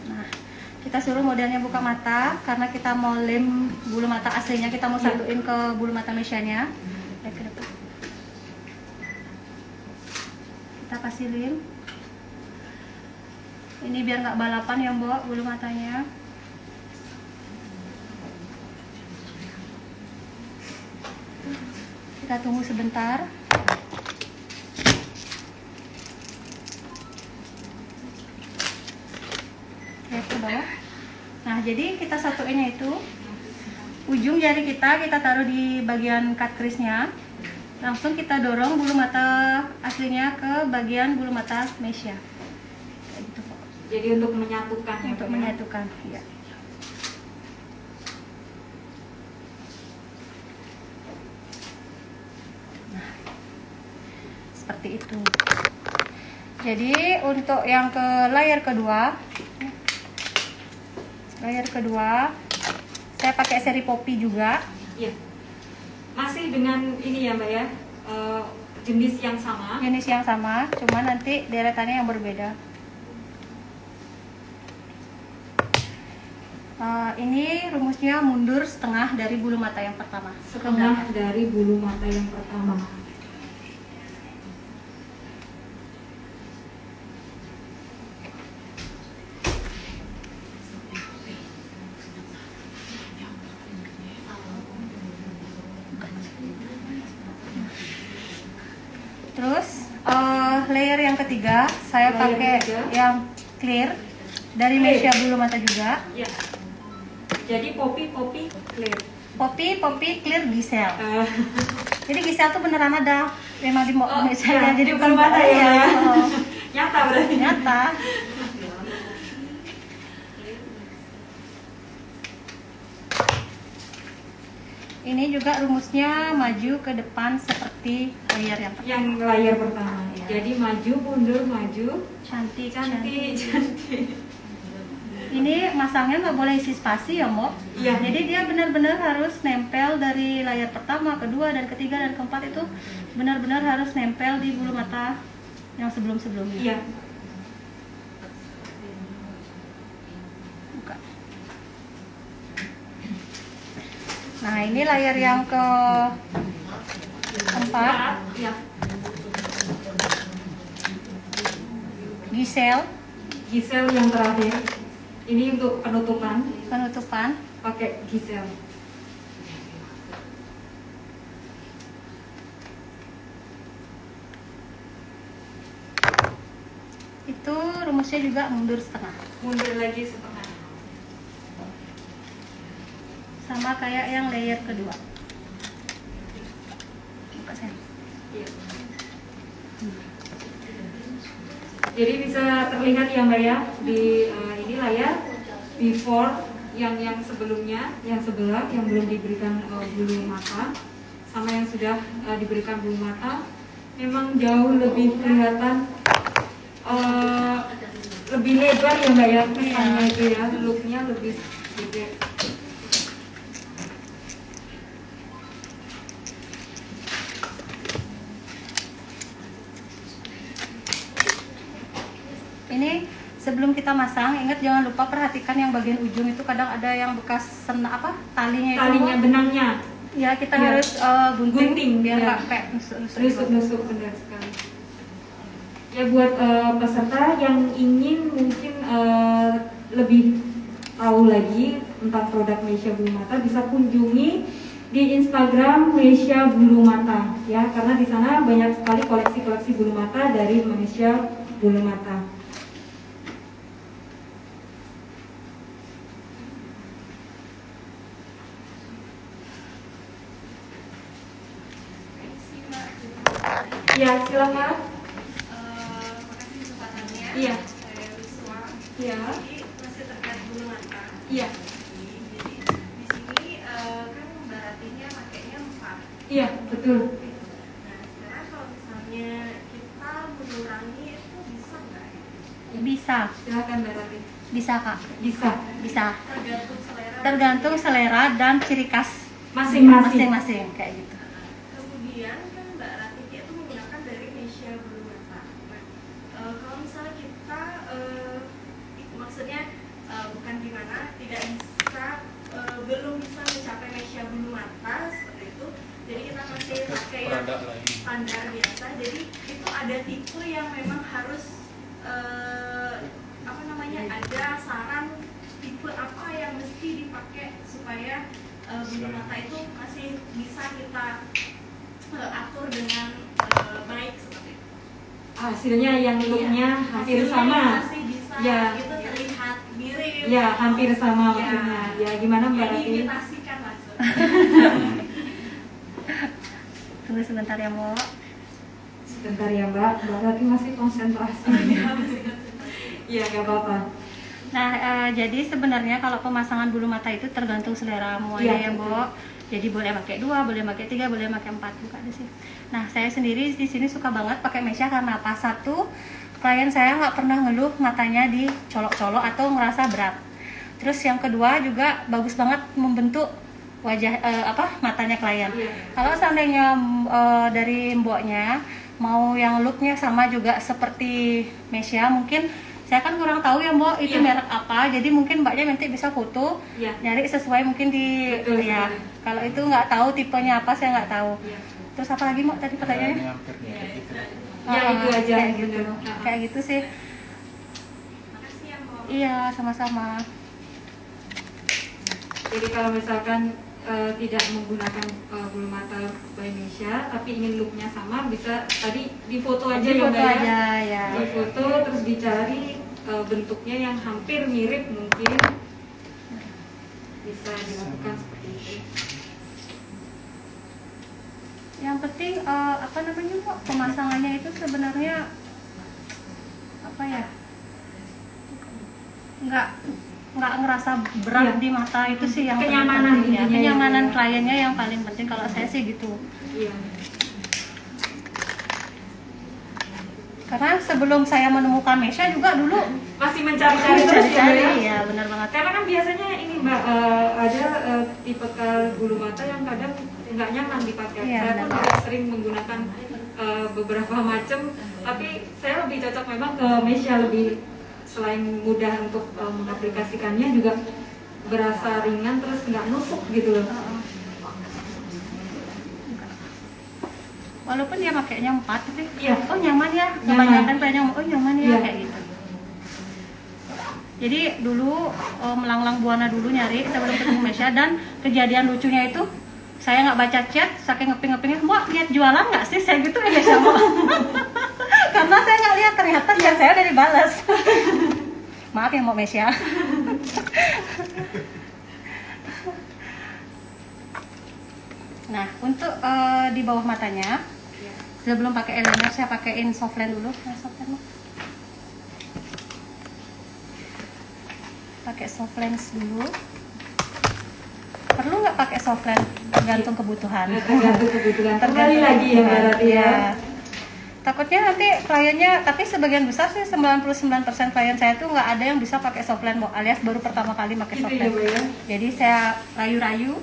Nah, kita suruh modelnya buka mata karena kita mau lem bulu mata aslinya, kita mau satuin ke bulu mata mesianya. Naik ke depan. Kita kasih lem. Ini biar nggak balapan ya Mbok bulu matanya. Kita tunggu sebentar. Lihat ke bawah. Nah, jadi kita satuinnya itu ujung jari kita taruh di bagian cut crease-nya. Langsung kita dorong bulu mata aslinya ke bagian bulu mata mesya. Kayak gitu, Pak. Jadi untuk menyatukan. Untuk menyatukan, ya. Nah, seperti itu. Jadi untuk yang ke layer kedua, saya pakai seri poppy juga. Iya. Masih dengan ini ya Mbak ya, jenis yang sama. Jenis yang sama, cuma nanti deretannya yang berbeda. Ini rumusnya mundur setengah dari bulu mata yang pertama. Setengah dari bulu mata yang pertama. Terus layer yang ketiga saya pakai yang clear dari mesya bulu mata juga. Ya. Jadi poppy clear. Poppy clear gisel. Jadi gisel tuh beneran ada, memang di mesya. Jadi bukan mata ya. Nyata berarti. Nyata. Ini juga rumusnya maju ke depan seperti layer yang pertama. Yang layer pertama. Ya. Jadi maju, mundur, maju. Cantik. Ini masangnya nggak boleh isi spasi ya, Mbok. Iya. Jadi dia benar-benar harus nempel dari layer pertama, kedua, dan ketiga, dan keempat itu benar-benar harus nempel di bulu mata yang sebelum-sebelumnya. Iya. Buka. Nah, ini layer yang keempat. Ya. Gisel yang terakhir. Ini untuk penutupan. Pakai gisel. Itu rumusnya juga mundur setengah. Mundur lagi setengah. Sama kayak yang layer kedua. Buka saya. Iya. Jadi bisa terlihat ya Mbak ya di ini layar before yang sebelumnya, yang sebelah yang belum diberikan bulu mata sama yang sudah diberikan bulu mata, memang jauh lebih kelihatan lebih lebar ya Mbak ya, kesannya itu ya, looknya lebih gede. Ini sebelum kita masang, ingat jangan lupa perhatikan yang bagian ujung itu kadang ada yang bekas talinya itu. Talinya benangnya. Ya, kita harus gunting biar nggak kayak nusuk benar sekali. Ya buat peserta yang ingin mungkin lebih tahu lagi tentang produk Mesya Bulu Mata, bisa kunjungi di Instagram Mesya Bulu Mata ya, karena di sana banyak sekali koleksi-koleksi bulu mata dari Mesya Bulu Mata. Ya, silakan. Makasih kesempatannya. Iya. Saya Wiswa. Iya. Jadi masih terkait bulu mata. Iya. Jadi di sini kan Mbak Ratinya pakainya 4. Iya, betul. Nah, sekarang kalau misalnya kita mengurangi itu bisa nggak? Bisa. Silakan Mbak Rati. Bisa, Kak. Bisa. Tergantung selera. Tergantung selera dan ciri khas Masing-masing. kayak gitu. Kemudian kan Mbak Rati itu menggunakan dari Mesya Bulu Mata. Nah, kalau misalnya kita maksudnya bukan gimana, tidak bisa belum bisa mencapai Mesya Bulu Mata seperti itu. Jadi kita masih pakai yang standar biasa. Jadi itu ada tipe yang memang harus ada saran tipe apa yang mesti dipakai supaya bulu mata itu masih bisa kita atur dengan baik seperti itu. Hasilnya yang looknya hampir sama. Masih bisa Ya. itu terlihat mirip. Ya, hampir sama Ya. maksudnya. Ya, gimana Mbak Rati? Diimitasikan maksudnya. Tunggu sebentar ya, Mbak. Sebentar ya Mbak Rati masih konsentrasi. Iya, nggak apa-apa. Nah, jadi sebenarnya kalau pemasangan bulu mata itu tergantung selera semuanya Iya, ya, Mbok. Jadi boleh pakai 2, boleh pakai 3, boleh pakai 4 juga ada sih. Nah, saya sendiri di sini suka banget pakai Mesya karena apa? Satu, klien saya nggak pernah ngeluh matanya dicolok-colok atau ngerasa berat. Terus yang kedua juga bagus banget membentuk wajah matanya klien. Iya. Kalau seandainya dari mboknya mau yang looknya sama juga seperti Mesya, mungkin saya kan kurang tahu ya Mbok itu Iya. merek apa, jadi mungkin mbaknya nanti bisa foto, Iya. nyari sesuai mungkin di Betul, ya. betul. Kalau itu nggak tahu tipenya apa, saya nggak tahu. Iya. Terus apa lagi Mbok tadi pertanyaannya? Yang hampir mirip itu. Ya, itu aja, kayak gitu, bener. kayak gitu sih. Makasih ya, Mbak. Iya, sama-sama. Jadi kalau misalkan tidak menggunakan bulu mata by Mesya, tapi ingin looknya sama, bisa tadi difoto aja Di ya foto Mbak aja ya. Difoto terus dicari bentuknya yang hampir mirip mungkin bisa dilakukan seperti itu. Yang penting apa namanya Mbok, pemasangannya itu sebenarnya apa ya? Nggak ngerasa berat Iya. di mata itu sih yang Kenyamanan penting, ya. intinya Kenyamanan ya. kliennya yang paling penting kalau saya sih gitu. Iya. Karena sebelum saya menemukan Mesya juga dulu Masih mencari-cari terus ya Mbak ya? ya benar banget. Karena kan biasanya ini Mbak ada tipe bulu mata yang kadang nggak nyaman dipakai. Iya, Saya pun benar. juga sering menggunakan beberapa macam, tapi saya lebih cocok memang ke Mesya, lebih selain mudah untuk mengaplikasikannya juga berasa ringan terus nggak nusuk gitu loh. Walaupun dia pakainya 4 tapi Iya. oh nyaman ya. Nyaman. Kebanyakan kliennya oh nyaman ya Iya. kayak gitu. Jadi dulu melanglang buana dulu nyari sebelum ketemu Mesya, dan kejadian lucunya itu saya nggak baca chat, saking ngeping-ngepingnya, Mbak lihat jualan nggak sih? Saya gitu ya Mesya Mbak. Karena saya nggak lihat, ternyata chat saya udah dibalas. Maaf ya Mbak Mesya. Nah untuk di bawah matanya, sebelum pakai eyeliner saya pakaiin softline dulu. Softline Mbak. Pakai softline dulu. Perlu nggak pakai softline? Tergantung kebutuhan. Tergantung kebutuhan. Kembali lagi ya Mbak Rati ya. Takutnya nanti kliennya, tapi sebagian besar sih 99% klien saya tuh nggak ada yang bisa pakai softline, alias baru pertama kali pakai Gitu ya softline. Mbak ya. Jadi saya rayu-rayu.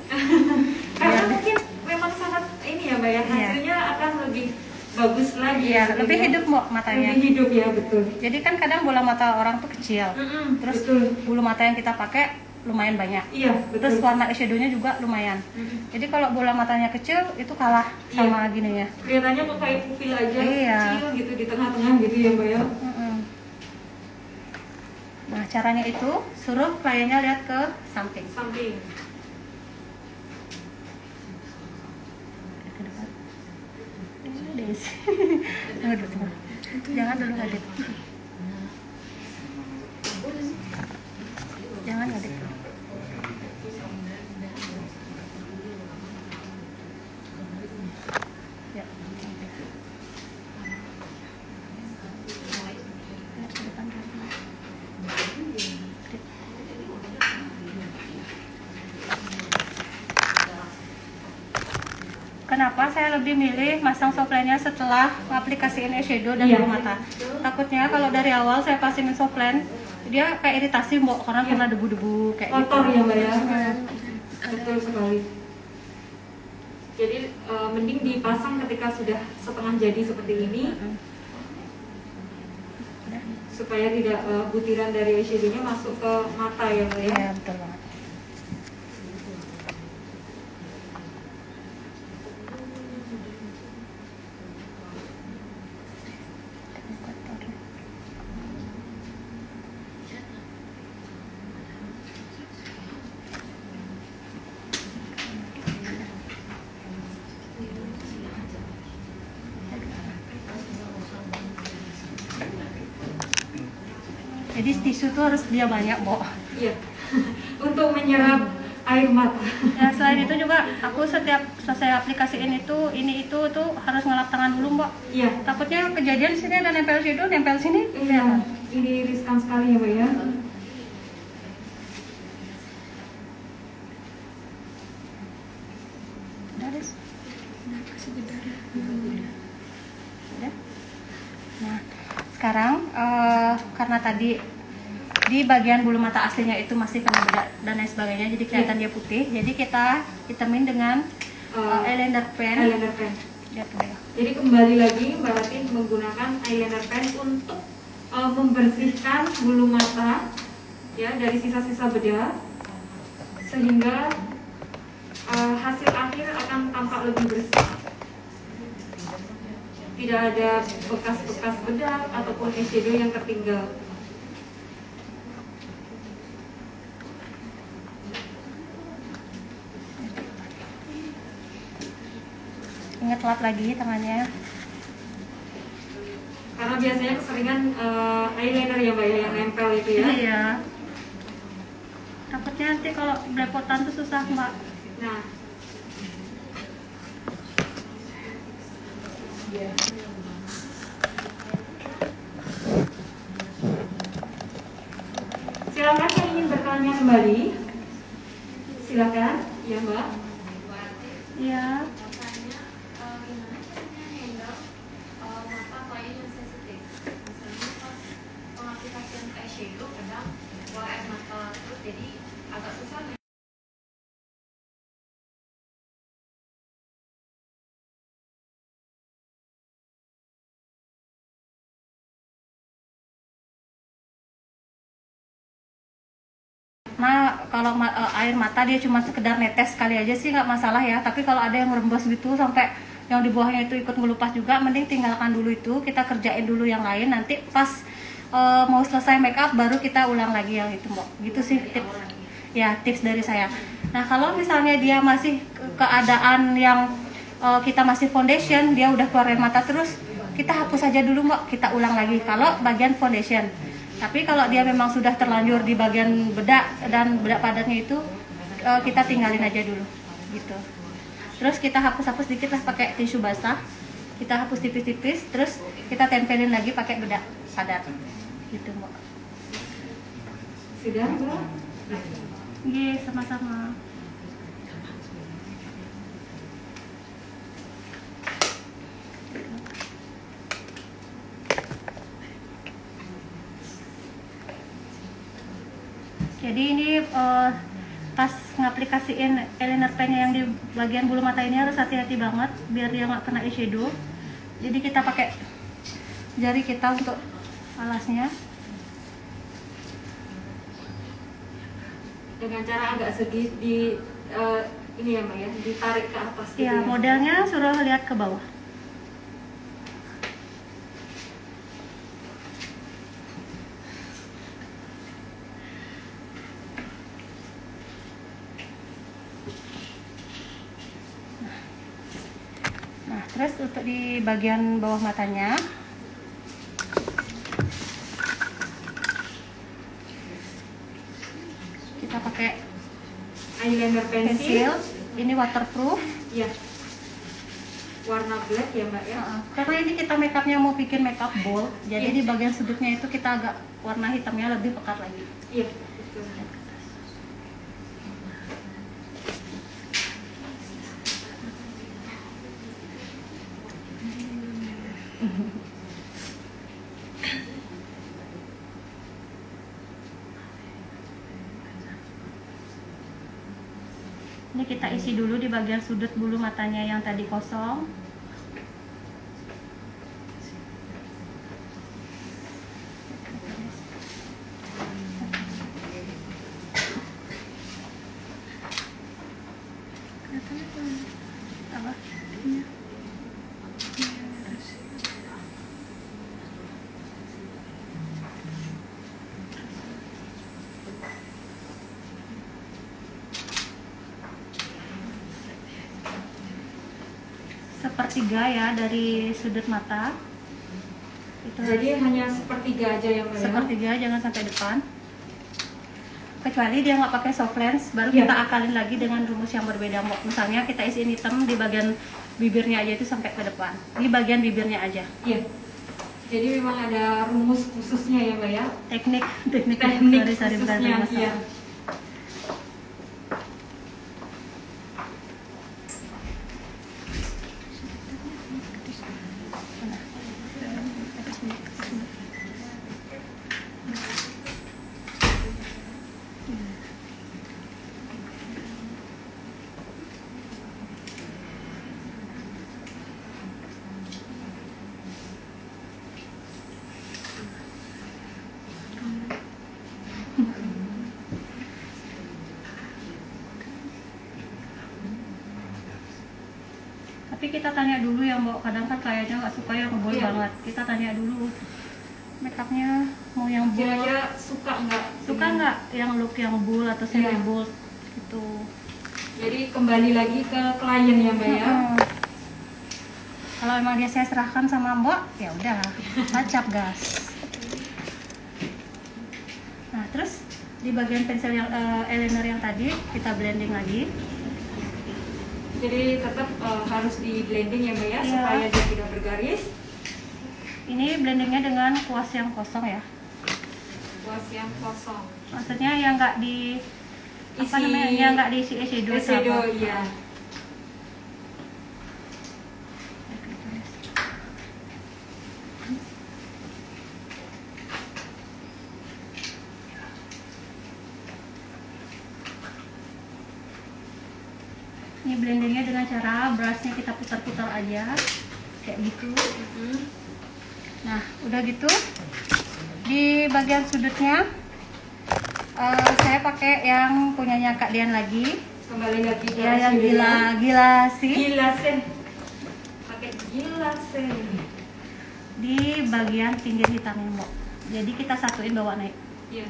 Karena mungkin memang sangat ini ya Mbak ya, hasilnya akan lebih bagus lagi. Iya, gitu lebih ya. hidup Mbak matanya. Lebih hidup ya, betul. Jadi kan kadang bola mata orang tuh kecil. Terus betul. bulu mata yang kita pakai lumayan banyak. Iya, betul. Terus warna eyeshadownya juga lumayan. Jadi kalau bola matanya kecil itu kalah Iya. sama gininya. Kelihatannya kok kayak pupil aja, Iya. kecil gitu di tengah-tengah gitu ya Mbak ya. Nah caranya itu suruh kliennya lihat ke samping. Samping. Tunggu dulu. Jangan dulu ngadep. Jangan ngadep. Ya. Kenapa saya lebih milih masang softline-nya setelah aplikasiin eyeshadow dan Iya. bulu mata? Takutnya kalau dari awal saya pasangin softline, dia kayak iritasi Mbok karena kena debu-debu kayak gitu. Kotor ya Mbak ya. Betul sekali. Jadi mending dipasang ketika sudah setengah jadi seperti ini, supaya tidak butiran dari eyeshadownya masuk ke mata ya Mbak ya. Iya, betul banget. Jadi tisu tuh harus dia banyak, Bo. Iya. Untuk menyerap air mata. Ya, selain itu juga aku setiap selesai aplikasiin itu tuh harus ngelap tangan dulu, Mbak. Iya. Takutnya kejadian sini ada nempel shadow, nempel sini. Iya. Ini riskan sekali ya, Mbak ya. Nah, sekarang karena tadi di bagian bulu mata aslinya itu masih kena bedak dan lain sebagainya, jadi kelihatan dia putih. Jadi kita hitamin dengan eyeliner pen. Eyeliner pen. Lihat tuh ya. Jadi kembali lagi Mbak Rati menggunakan eyeliner pen untuk membersihkan bulu mata ya dari sisa-sisa bedak, sehingga hasil akhir akan tampak lebih bersih. Tidak ada bekas-bekas bedak ataupun eyeshadow yang tertinggal. Ingat lap lagi tangannya. Karena biasanya keseringan eyeliner ya Mbak ya, yang nempel itu ya. Iya. Takutnya nanti kalau belepotan tuh susah, Mbak. Nah, silakan yang ingin bertanya kembali. Silakan, ya Mbak. Iya. Nah, kalau air mata dia cuma sekedar netes sekali aja sih nggak masalah ya. Tapi kalau ada yang merembes gitu sampai yang di bawahnya itu ikut ngelupas juga, mending tinggalkan dulu itu. Kita kerjain dulu yang lain. Nanti pas mau selesai make up baru kita ulang lagi yang itu, Mbak. Gitu sih tips. Ya, tips dari saya. Nah, kalau misalnya dia masih keadaan yang kita masih foundation, dia udah keluar air mata terus, kita hapus aja dulu, Mbak. Kita ulang lagi kalau bagian foundation. Tapi kalau dia memang sudah terlanjur di bagian bedak dan bedak padatnya itu, kita tinggalin aja dulu, gitu. Terus kita hapus-hapus dikit lah pakai tisu basah. Kita hapus tipis-tipis, terus kita tempelin lagi pakai bedak padat, gitu, Mbak. Sudah, Mbak? Iya, sama-sama. Jadi ini pas ngaplikasiin eyeliner pennya yang di bagian bulu mata ini harus hati-hati banget biar dia nggak kena eyeshadow. Jadi kita pakai jari kita untuk alasnya. Dengan cara agak sedikit ini ya Mbak ya, ditarik ke atas gitu Ya, ya. modelnya suruh lihat ke bawah. Nah, terus untuk di bagian bawah matanya kita pakai Eyeliner pensil. Ini waterproof. Ya. Warna black ya Mbak ya. Karena ini kita makeupnya mau bikin makeup bold, jadi di bagian sudutnya itu kita agak warna hitamnya lebih pekat lagi. Iya, betul. Ini kita isi dulu di bagian sudut bulu matanya yang tadi kosong. Apa? Sepertiga ya dari sudut mata. Jadi hanya sepertiga aja ya Mbak ya? Sepertiga, jangan sampai depan. Kecuali dia nggak pakai soft lens, baru Iya. kita akalin lagi dengan rumus yang berbeda Mbok. Misalnya kita isiin hitam di bagian bibirnya aja itu sampai ke depan. Di bagian bibirnya aja. Iya. Jadi memang ada rumus khususnya ya Mbak ya? Teknik sari khususnya, iya. Tapi kita tanya dulu ya Mbok, kadang kan kayaknya nggak suka yang bold Iya. banget. Kita tanya dulu makeupnya mau yang bold. Kira-kira suka nggak? Suka nggak yang look yang bold atau semi Iya. bold gitu. Jadi kembali lagi ke klien ya Mbak ya? Kalau emang dia saya serahkan sama Mbok, ya udah, tancap gas. Nah terus di bagian pensil yang eyeliner yang tadi kita blending lagi. Jadi tetap harus di blending ya Mbak ya? Iya. Supaya dia tidak bergaris. Ini blendingnya dengan kuas yang kosong ya. Kuas yang kosong. Maksudnya yang nggak di apa Isi- namanya? Yang nggak diisi eyeshadow. Eyeshadow, apa. iya. Ini blendingnya dengan cara brushnya kita putar-putar aja kayak gitu. Nah udah gitu di bagian sudutnya saya pakai yang punyanya Kak Dian lagi, Kembali lagi ke ya yang eyeshadow. gila sih Gilasen. Pakai gilasen. di bagian pinggir hitamnya Mbok. Jadi kita satuin bawa naik. Iya.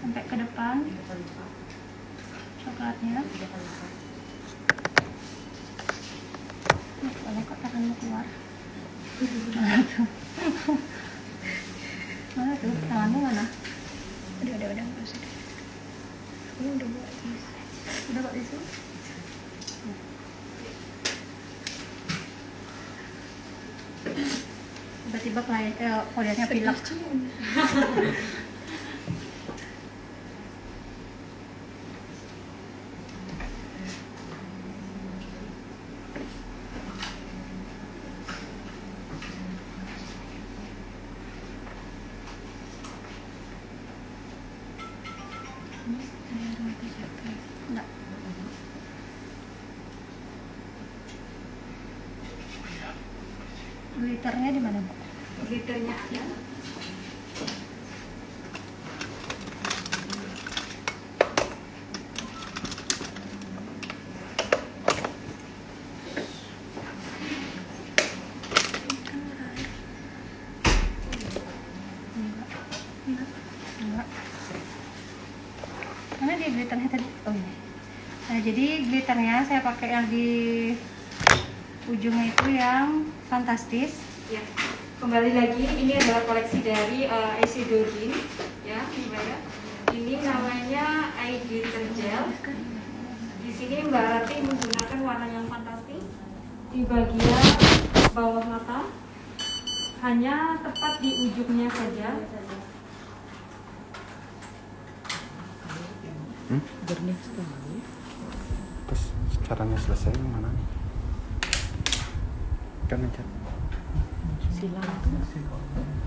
Sampai ke depan coklatnya. Boleh kok tanganmu keluar. Mana tuh? Mana tuh? Tanganmu mana? Udah, nggak usah. Ini udah buat tisu. Udah buat tisu? Tiba-tiba kliennya pilek. Enggak. Glitternya di mana, Bu? Glitternya ada. Enggak. Mana dia glitternya tadi? Oh ini. Nah, jadi glitternya saya pakai yang di ujungnya itu yang fantastis. Ya. Kembali lagi, ini adalah koleksi dari eyeshadow Din, ya, Mbak ya. Ini namanya eye glitter gel. Di sini Mbak Rati menggunakan warna yang fantastis di bagian bawah mata, hanya tepat di ujungnya saja. Jernih sekali. Terus caranya selesai yang mana nih? Kan aja. Silang tuh.